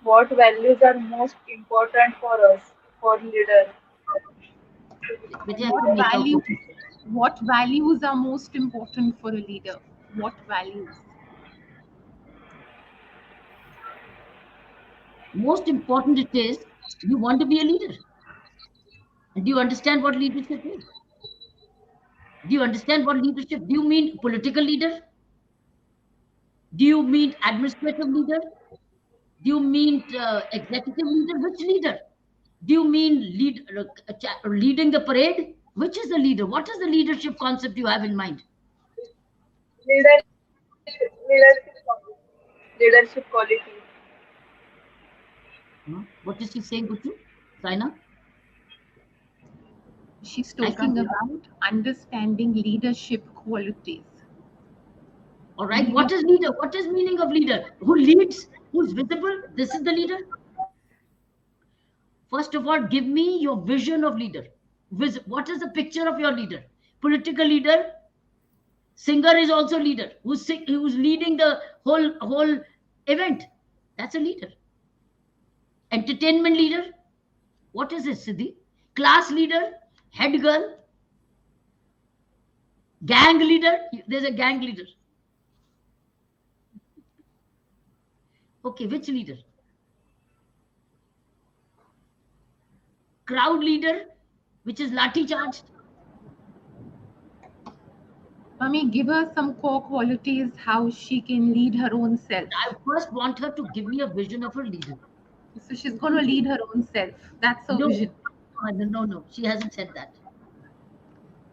What values are most important for us for leader? What values are most important for a leader? What values? Most important it is, you want to be a leader. Do you understand what leadership is? Do you understand what leadership? Do you mean political leader? Do you mean administrative leader? Do you mean executive leader? Which leader? Do you mean leading the parade? Which is the leader? What is the leadership concept you have in mind? Leadership quality. What is she saying, Guchu? Saina? She's talking about understanding leadership qualities. All right. What is leader? What is meaning of leader? Who leads? Who's visible? This is the leader. First of all, give me your vision of leader. What is the picture of your leader? Political leader. Singer is also leader. Who's leading the whole event? That's a leader. Entertainment leader. What is this, Siddhi? Class leader. Head girl. Gang leader. There's a gang leader. Okay, which leader? Crowd leader, which is lathi charged. Mummy, give her some core qualities how she can lead her own self. I first want her to give me a vision of her leader. So she's going to lead her own self. That's her vision. No, she hasn't said that.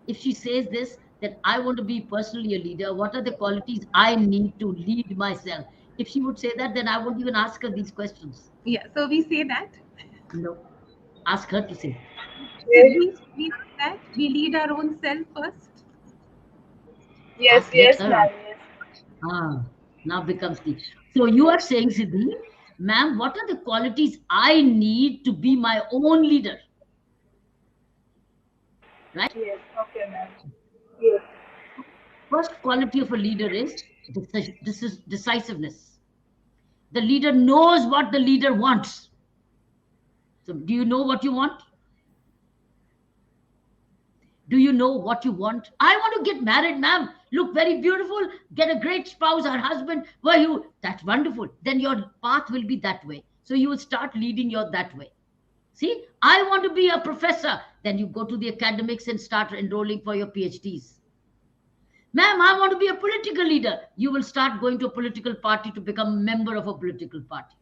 if she says this, that I want to be personally a leader, what are the qualities I need to lead myself? If she would say that, then I won't even ask her these questions. Yeah, so we say that. No, ask her to say. We do that. We lead our own self first. Yes, Let yes, her ma'am. ask. Yes. Now becomes the. So you are saying, Siddhi, ma'am, what are the qualities I need to be my own leader? Right? Yes. Okay, ma'am. Yes. First quality of a leader is decisiveness. The leader knows what the leader wants. So, do you know what you want? Do you know what you want? I want to get married, ma'am. Look very beautiful. Get a great spouse or husband. Why you? That's wonderful. Then your path will be that way. So you will start leading your that way. See, I want to be a professor. Then you go to the academics and start enrolling for your PhDs. Ma'am, I want to be a political leader. You will start going to a political party to become a member of a political party.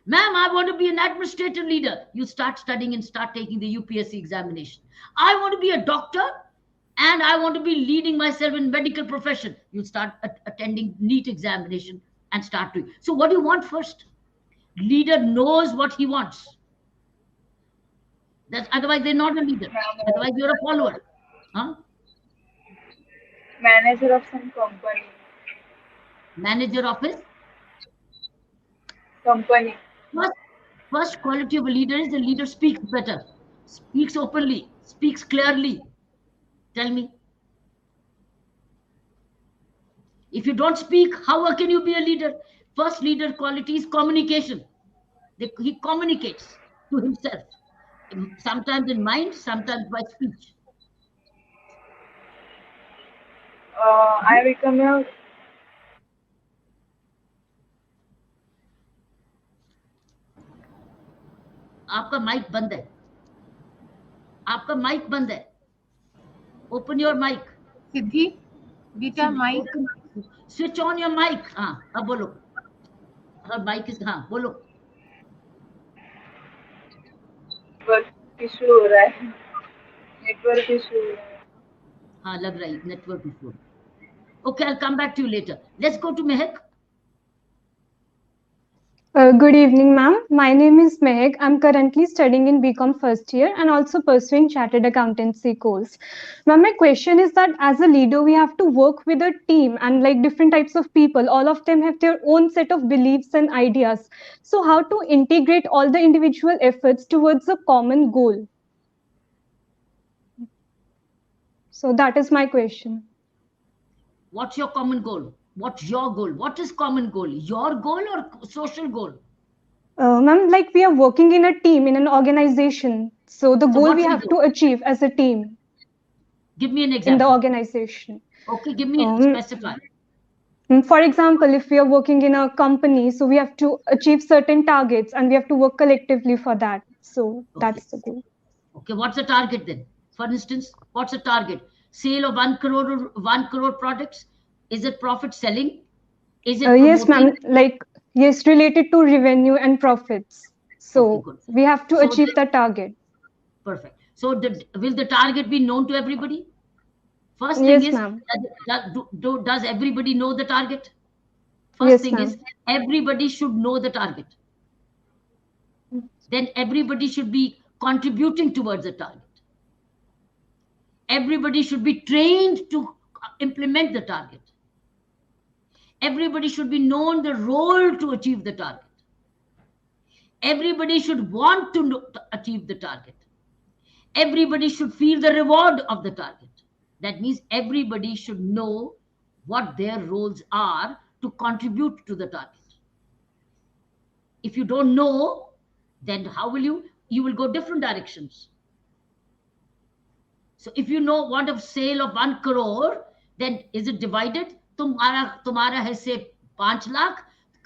Ma'am, I want to be an administrative leader. You start studying and start taking the UPSC examination. I want to be a doctor and I want to be leading myself in medical profession. You start attending NEET examination and start doing. So what do you want first? Leader knows what he wants. That's otherwise they're not a leader. Otherwise you're a follower. Huh? Manager of some company. Manager of his Company. first quality of a leader is the leader speaks better, speaks openly, speaks clearly. Tell me. If you don't speak, how can you be a leader? First leader quality is communication. He communicates to himself, sometimes in mind, sometimes by speech. I become a आपका mic बंद है. आपका mic बंद है. Open your mic. Siddhi, बेटा mic. Switch on your mic. हाँ, अब बोलो. Her mic is हाँ, बोलो. नेटवर्क इशू हो रहा है. नेटवर्क इशू हो रहा है. हाँ, लग रहा है network issue. Okay, I'll come back to you later. Let's go to Mehak. Good evening, ma'am. My name is Mehak. I'm currently studying in BCom first year and also pursuing Chartered Accountancy course. Ma'am, my question is that as a leader, we have to work with a team and like different types of people. All of them have their own set of beliefs and ideas. So how to integrate all the individual efforts towards a common goal? So that is my question. What's your common goal? What's your goal? What is common goal? Your goal or social goal? Ma'am, like we are working in a team, in an organization. So the goal we have to achieve as a team. Give me an example. In the organization. Okay, give me specify. For example, if we are working in a company, so we have to achieve certain targets and we have to work collectively for that. So that's the goal. Okay, what's the target then? For instance, what's the target? Sale of 1 crore products? Is it profit selling? Is it yes, ma'am. Like, yes, related to revenue and profits. So we have to achieve the target. Perfect. So will the target be known to everybody? First thing yes, is, does everybody know the target? First thing is, everybody should know the target. Then everybody should be contributing towards the target. Everybody should be trained to implement the target. Everybody should be known the role to achieve the target. Everybody should want to achieve the target. Everybody should feel the reward of the target. That means everybody should know what their roles are to contribute to the target. If you don't know, then how will you will go different directions. So if you know want a sale of 1 crore, then is it divided? तुम्हारा हिस्से 5 lakh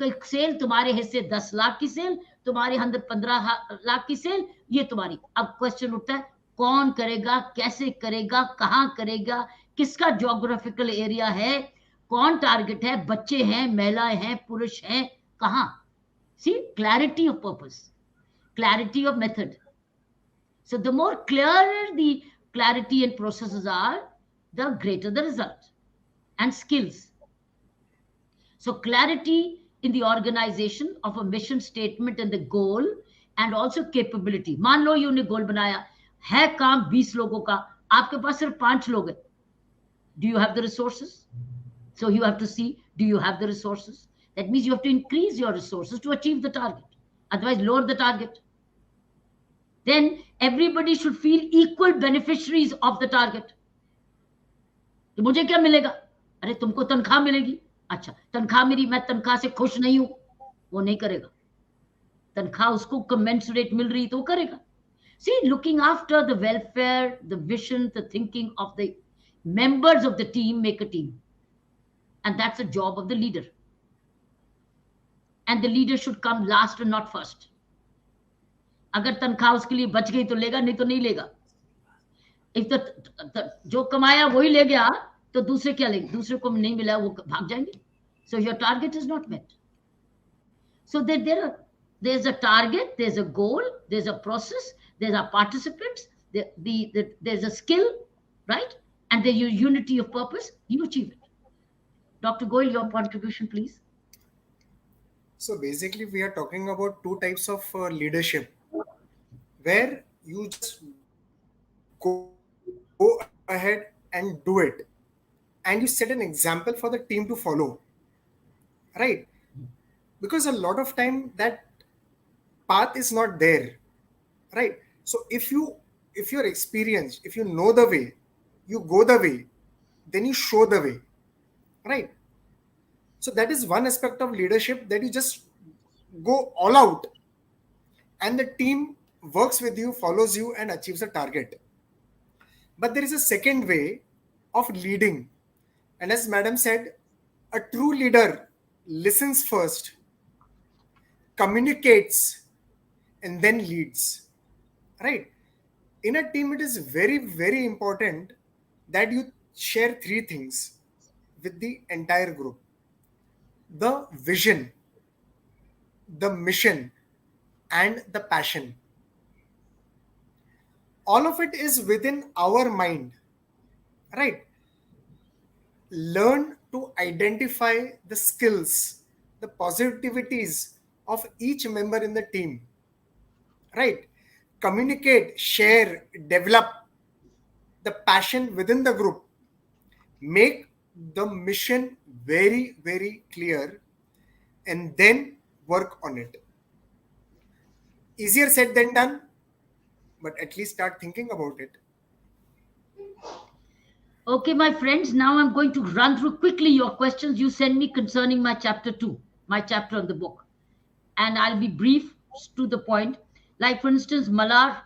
cell, तुम्हारे हिस्से 10 लाख की cell, तुम्हारे अंदर 15 लाख की cell, ये तुम्हारी. अब क्वेश्चन उठता है, कौन करेगा, कैसे करेगा, कहाँ करेगा, किसका ज्योग्राफिकल एरिया है, कौन टारगेट है, बच्चे हैं, महिलाएं हैं, पुरुष हैं, कहाँ. See, clarity of purpose, clarity of method. So the more clearer the clarity and processes are, the greater the result. And skills. So clarity in the organization of a mission statement and the goal, and also capability. मान लो यूने गोल बनाया है, काम 20 लोगों का, आपके पास सिर्फ 5 लोग हैं. Do you have the resources? So you have to see, do you have the resources? That means you have to increase your resources to achieve the target. Otherwise, lower the target. Then everybody should feel equal beneficiaries of the target. तो मुझे क्या मिलेगा? अरे तुमको तनख्वाह मिलेगी. अच्छा, तनख्वाह मेरी, मैं तनख्वाह से खुश नहीं हूं, वो नहीं करेगा. तनख्वाह उसको commensurate मिल रही तो वो करेगा. See, looking after the welfare, the vision, the thinking of the members of the team make a team. And that's the job of the leader. And the leader should come last and not first. अगर तनख्वाह उसके लिए बच गई तो लेगा, नहीं तो नहीं लेगा. If जो कमाया वही ले गया, तो दूसरे क्या लेंगे? दूसरे को नहीं मिला, वो भाग जाएंगे. So your target is not met. So there's a target, there's a goal, there's a process, there's a participants, there's a skill, right? And there's unity of purpose. You achieve it. Dr. Goyal, your contribution, please. So basically, we are talking about two types of leadership, where you just go ahead and do it, and you set an example for the team to follow, right? Because a lot of time that path is not there, right? So if you're experienced, if you know the way, you go the way, then you show the way, right? So that is one aspect of leadership, that you just go all out and the team works with you, follows you, and achieves a target. But there is a second way of leading. And as Madam said, a true leader listens first, communicates, and then leads, right? In a team, it is very, very important that you share three things with the entire group: the vision, the mission, and the passion. All of it is within our mind, right? Learn to identify the skills, the positivities of each member in the team, right? Communicate, share, develop the passion within the group. Make the mission very, very clear, and then work on it. Easier said than done, but at least start thinking about it. Okay, my friends, now I'm going to run through quickly your questions you send me concerning my chapter 2, my chapter on the book. And I'll be brief, to the point. Like, for instance, Malar,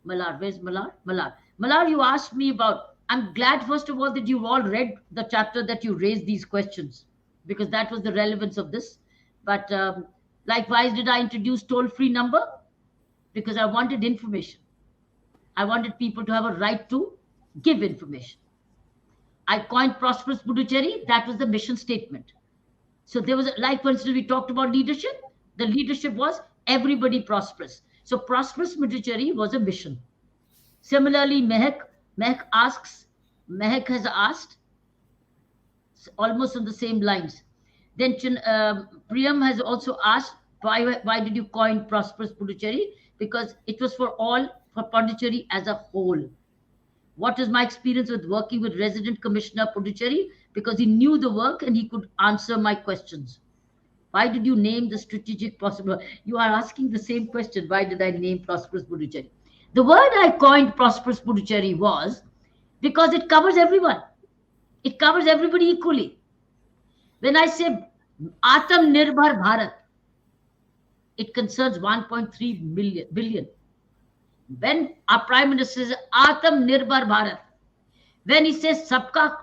where's Malar? Malar, you asked me about, I'm glad, first of all, that you've all read the chapter that you raised these questions, because that was the relevance of this. But likewise, did I introduce toll-free number? Because I wanted information. I wanted people to have a right to give information. I coined Prosperous Puducherry. That was the mission statement. So there was, like, for instance, we talked about leadership. The leadership was everybody prosperous. So Prosperous Puducherry was a mission. Similarly, Mehak has asked, almost on the same lines. Then Priyam has also asked, why did you coin Prosperous Puducherry? Because it was for Pondicherry as a whole. What is my experience with working with Resident Commissioner Puducherry? Because he knew the work and he could answer my questions. Why did you name the strategic possible? You are asking the same question. Why did I name Prosperous Puducherry? The word I coined Prosperous Puducherry was because it covers everyone. It covers everybody equally. When I say Atam Nirbhar Bharat, it concerns 1.3 billion. When our Prime Minister says Atam Nirbhar Bharat, when he says Sabka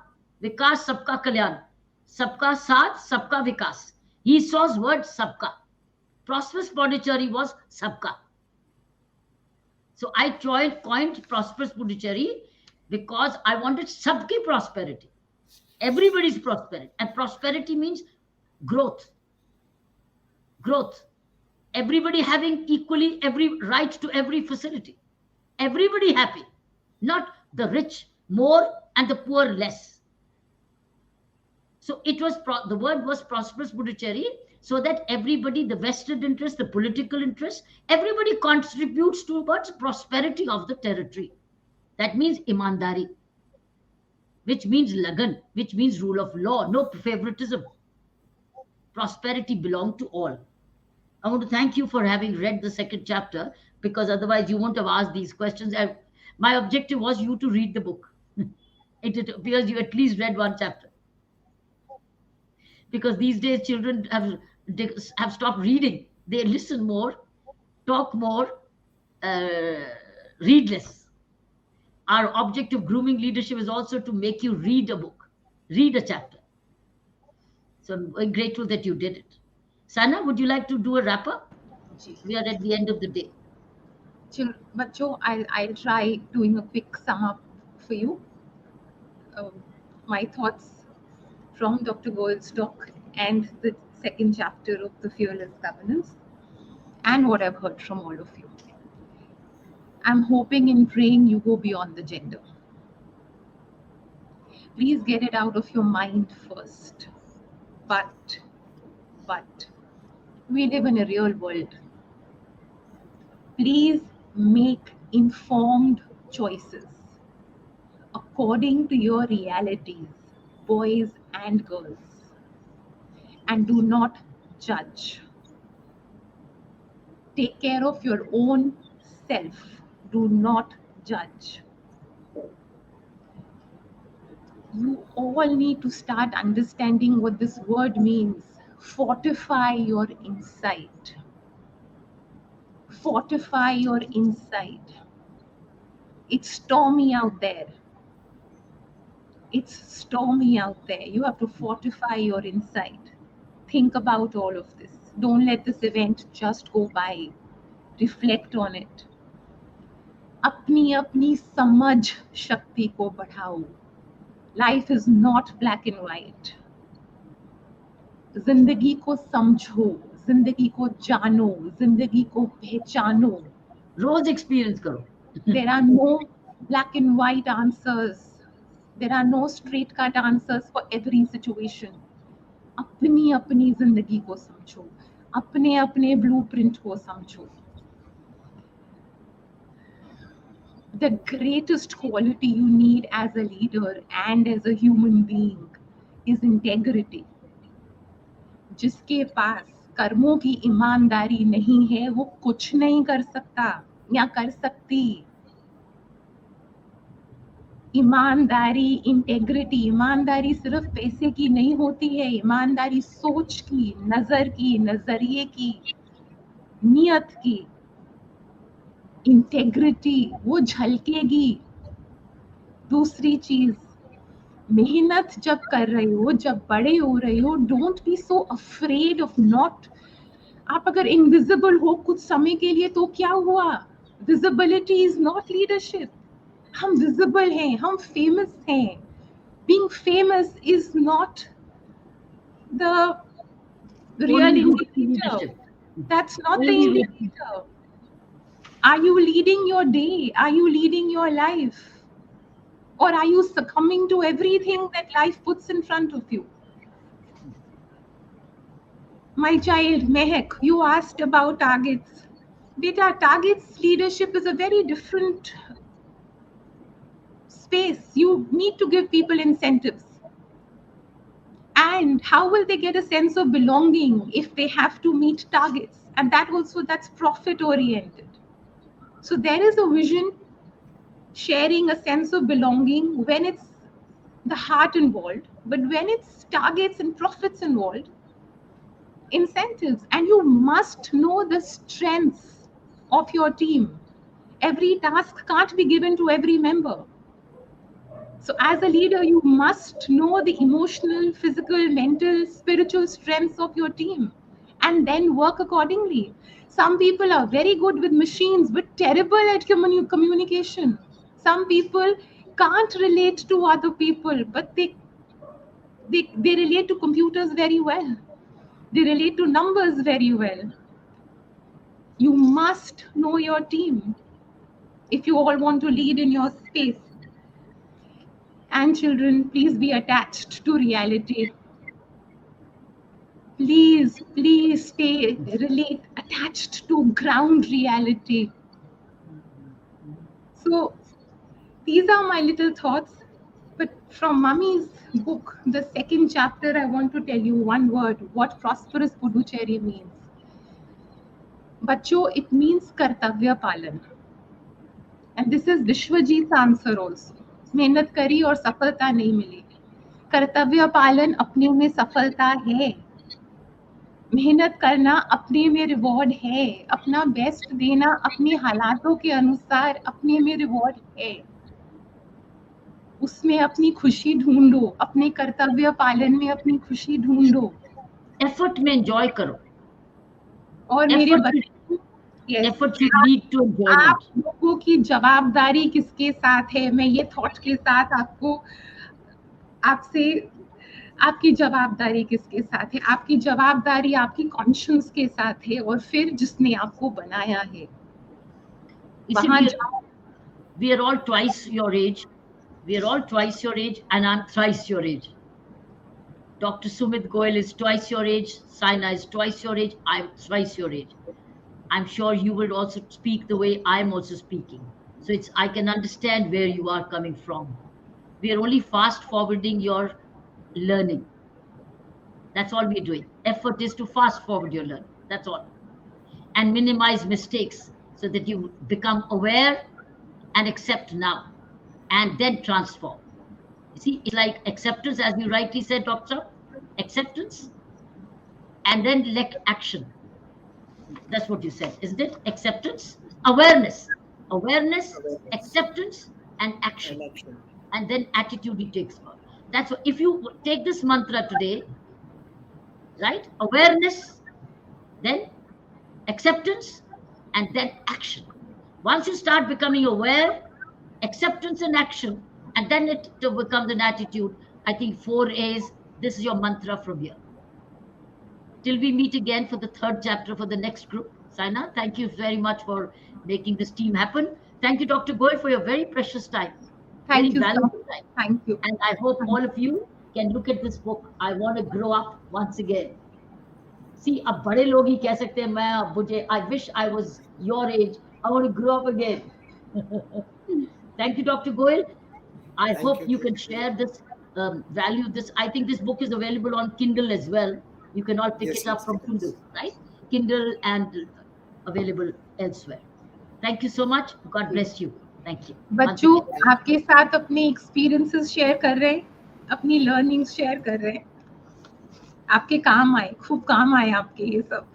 Vikas, Sabka Kalyan, Sabka Saath, Sabka Vikas, he saws word Sabka. Prosperous Pondicherry was Sabka. So I coined Prosperous Puducherry because I wanted Sabki prosperity. Everybody's prosperity. And prosperity means growth. Growth. Everybody having equally every right to every facility. Everybody happy. not the rich more and the poor less. So it was the word was prosperous Puducherry, so that everybody, the vested interest, the political interest, everybody contributes towards prosperity of the territory. That means imandari, which means lagan, which means rule of law, no favoritism. Prosperity belonged to all. I want to thank you for having read the second chapter, because otherwise you won't have asked these questions. My objective was you to read the book. It appears you at least read one chapter. Because these days children have stopped reading. They listen more, talk more, read less. Our objective of grooming leadership is also to make you read a book, read a chapter. So I'm very grateful that you did it. Sana, would you like to do a wrap up? We are at the end of the day. Bachcho, I'll try doing a quick sum up for you. My thoughts from Dr. Goyal's talk and the second chapter of the Fearless Governance, and what I've heard from all of you. I'm hoping and praying you go beyond the gender. Please get it out of your mind first. But we live in a real world. Please make informed choices according to your realities, boys and girls. And do not judge. Take care of your own self. Do not judge. You all need to start understanding what this word means. Fortify your insight. Fortify your insight. It's stormy out there. It's stormy out there. You have to fortify your insight. Think about all of this. Don't let this event just go by. Reflect on it. अपनी अपनी समझ शक्ति को बढ़ाओ. Life is not black and white. जिंदगी को समझो, जिंदगी को जानो, जिंदगी को पहचानो. रोज एक्सपीरियंस करो. There are no black and white answers. There are no straight cut answers for every situation. अपनी अपनी जिंदगी को समझो, अपने अपने blueprint को समझो. The greatest quality you need as a leader and as a human being is integrity. जिसके पास कर्मों की ईमानदारी नहीं है, वो कुछ नहीं कर सकता या कर सकती. ईमानदारी, इंटेग्रिटी, ईमानदारी सिर्फ पैसे की नहीं होती है. ईमानदारी सोच की, नजर की, नजरिए की, नियत की. इंटेग्रिटी वो झलकेगी. दूसरी चीज, मेहनत जब कर रहे हो, जब बड़े हो रहे हो, don't be so afraid of not. आप अगर इनविजिबल हो कुछ समय के लिए तो क्या हुआ? Visibility is not leadership. हम विजिबल हैं, हम फेमस हैं. Being famous is not the real indicator. That's not the indicator. Are you leading your day? Are you leading your life? Or are you succumbing to everything that life puts in front of you? My child, Mehak, you asked about targets. Beta, targets leadership is a very different space. You need to give people incentives. And how will they get a sense of belonging if they have to meet targets? And that's profit oriented. So there is a vision, sharing a sense of belonging when it's the heart involved, but when it's targets and profits involved, incentives. And you must know the strengths of your team. Every task can't be given to every member. So as a leader, you must know the emotional, physical, mental, spiritual strengths of your team and then work accordingly. Some people are very good with machines but terrible at communication. Some people can't relate to other people, but they relate to computers very well. They relate to numbers very well. You must know your team. if you all want to lead in your space. And children, please be attached to reality. Please stay attached to ground reality. So these are my little thoughts. But from Mummy's book, the second chapter, I want to tell you one word, what prosperous Puducherry means. Bachcho, it means kartavya palan. And this is Vishwajit's answer also. मेहनत करी और सफलता नहीं मिली. कर्तव्य पालन अपने में सफलता है. मेहनत करना अपने में रिवॉर्ड है. अपना बेस्ट देना अपने हालातों के अनुसार अपने में रिवॉर्ड है. उसमें अपनी खुशी ढूंढो. अपने कर्तव्य पालन में अपनी खुशी ढूंढो. एफर्ट में एंजॉय करो. और मेरे बच्चों, effort you need to enjoy. आप लोगों की जवाबदारी किसके साथ है? मैं ये थॉट के साथ आपसे आपकी जवाबदारी किसके साथ है? आपकी जवाबदारी आपकी कॉन्शियस के साथ है और फिर जिसने आपको बनाया है. We are all twice your age. We are all twice your age, and I'm thrice your age. Dr. Sumit Goyal is twice your age. Saina is twice your age. I'm thrice your age. I'm sure you will also speak the way I'm also speaking. So I can understand where you are coming from. We are only fast forwarding your learning. That's all we're doing. Effort is to fast forward your learning. That's all. And minimize mistakes so that you become aware and accept now and then transform. You see, it's like acceptance, as you rightly said, Doctor. Acceptance and then action. That's what you said, isn't it? Acceptance, awareness, acceptance, and action. And then attitude it takes about. That's what, if you take this mantra today, right? Awareness, then acceptance, and then action. Once you start becoming aware, acceptance and action, and then it becomes an attitude. I think 4 A's, this is your mantra from here. Till we meet again for the third chapter for the next group. Saina, thank you very much for making this team happen. Thank you, Dr. Goyal, for your very precious time. Thank you, valuable time. Thank you. And I hope all of you can look at this book. I want to grow up once again. See, अब बड़े लोग ही कह सकते हैं मैं अब मुझे I wish I was your age. I want to grow up again. Thank you, Dr. Goyal. I hope you can share this, value this. I think this book is available on Kindle as well. You can all pick it up from Kindle, right? Kindle and available elsewhere. Thank you so much. God bless you. Thank you. बच्चों आपके साथ अपने experiences share कर रहे हैं, अपनी learnings share कर रहे हैं. आपके काम आए, खूब काम आए आपके ये सब,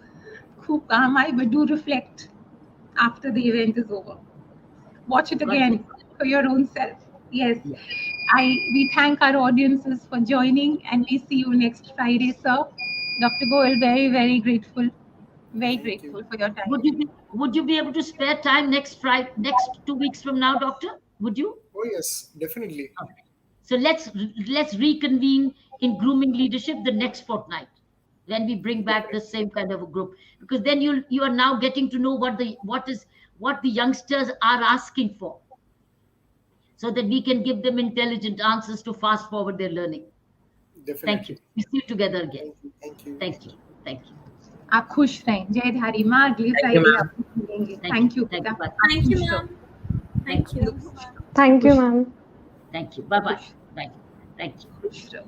खूब काम आए. But do reflect after the event is over. Watch it again for your own self. Yes. We thank our audiences for joining, and we see you next Friday, sir. Dr. Goyal, very, very grateful. Very grateful for your time. Would you be able to spare time next 2 weeks from now, Doctor? Would you? Oh yes, definitely. Okay. So let's reconvene in grooming leadership the next fortnight. Then we bring back the same kind of a group, because then you are now getting to know what the youngsters are asking for, so that we can give them intelligent answers to fast forward their learning. Definitely. Thank you. We see you together again. Thank you. Thank you. Thank you. आप खुश रहें. जय धारी माँ. अगले Friday आपको मिलेंगे. Thank you. Thank you, ma'am. Thank you. Thank you, ma'am. Thank you. Bye bye. Thank you. खुश रहो.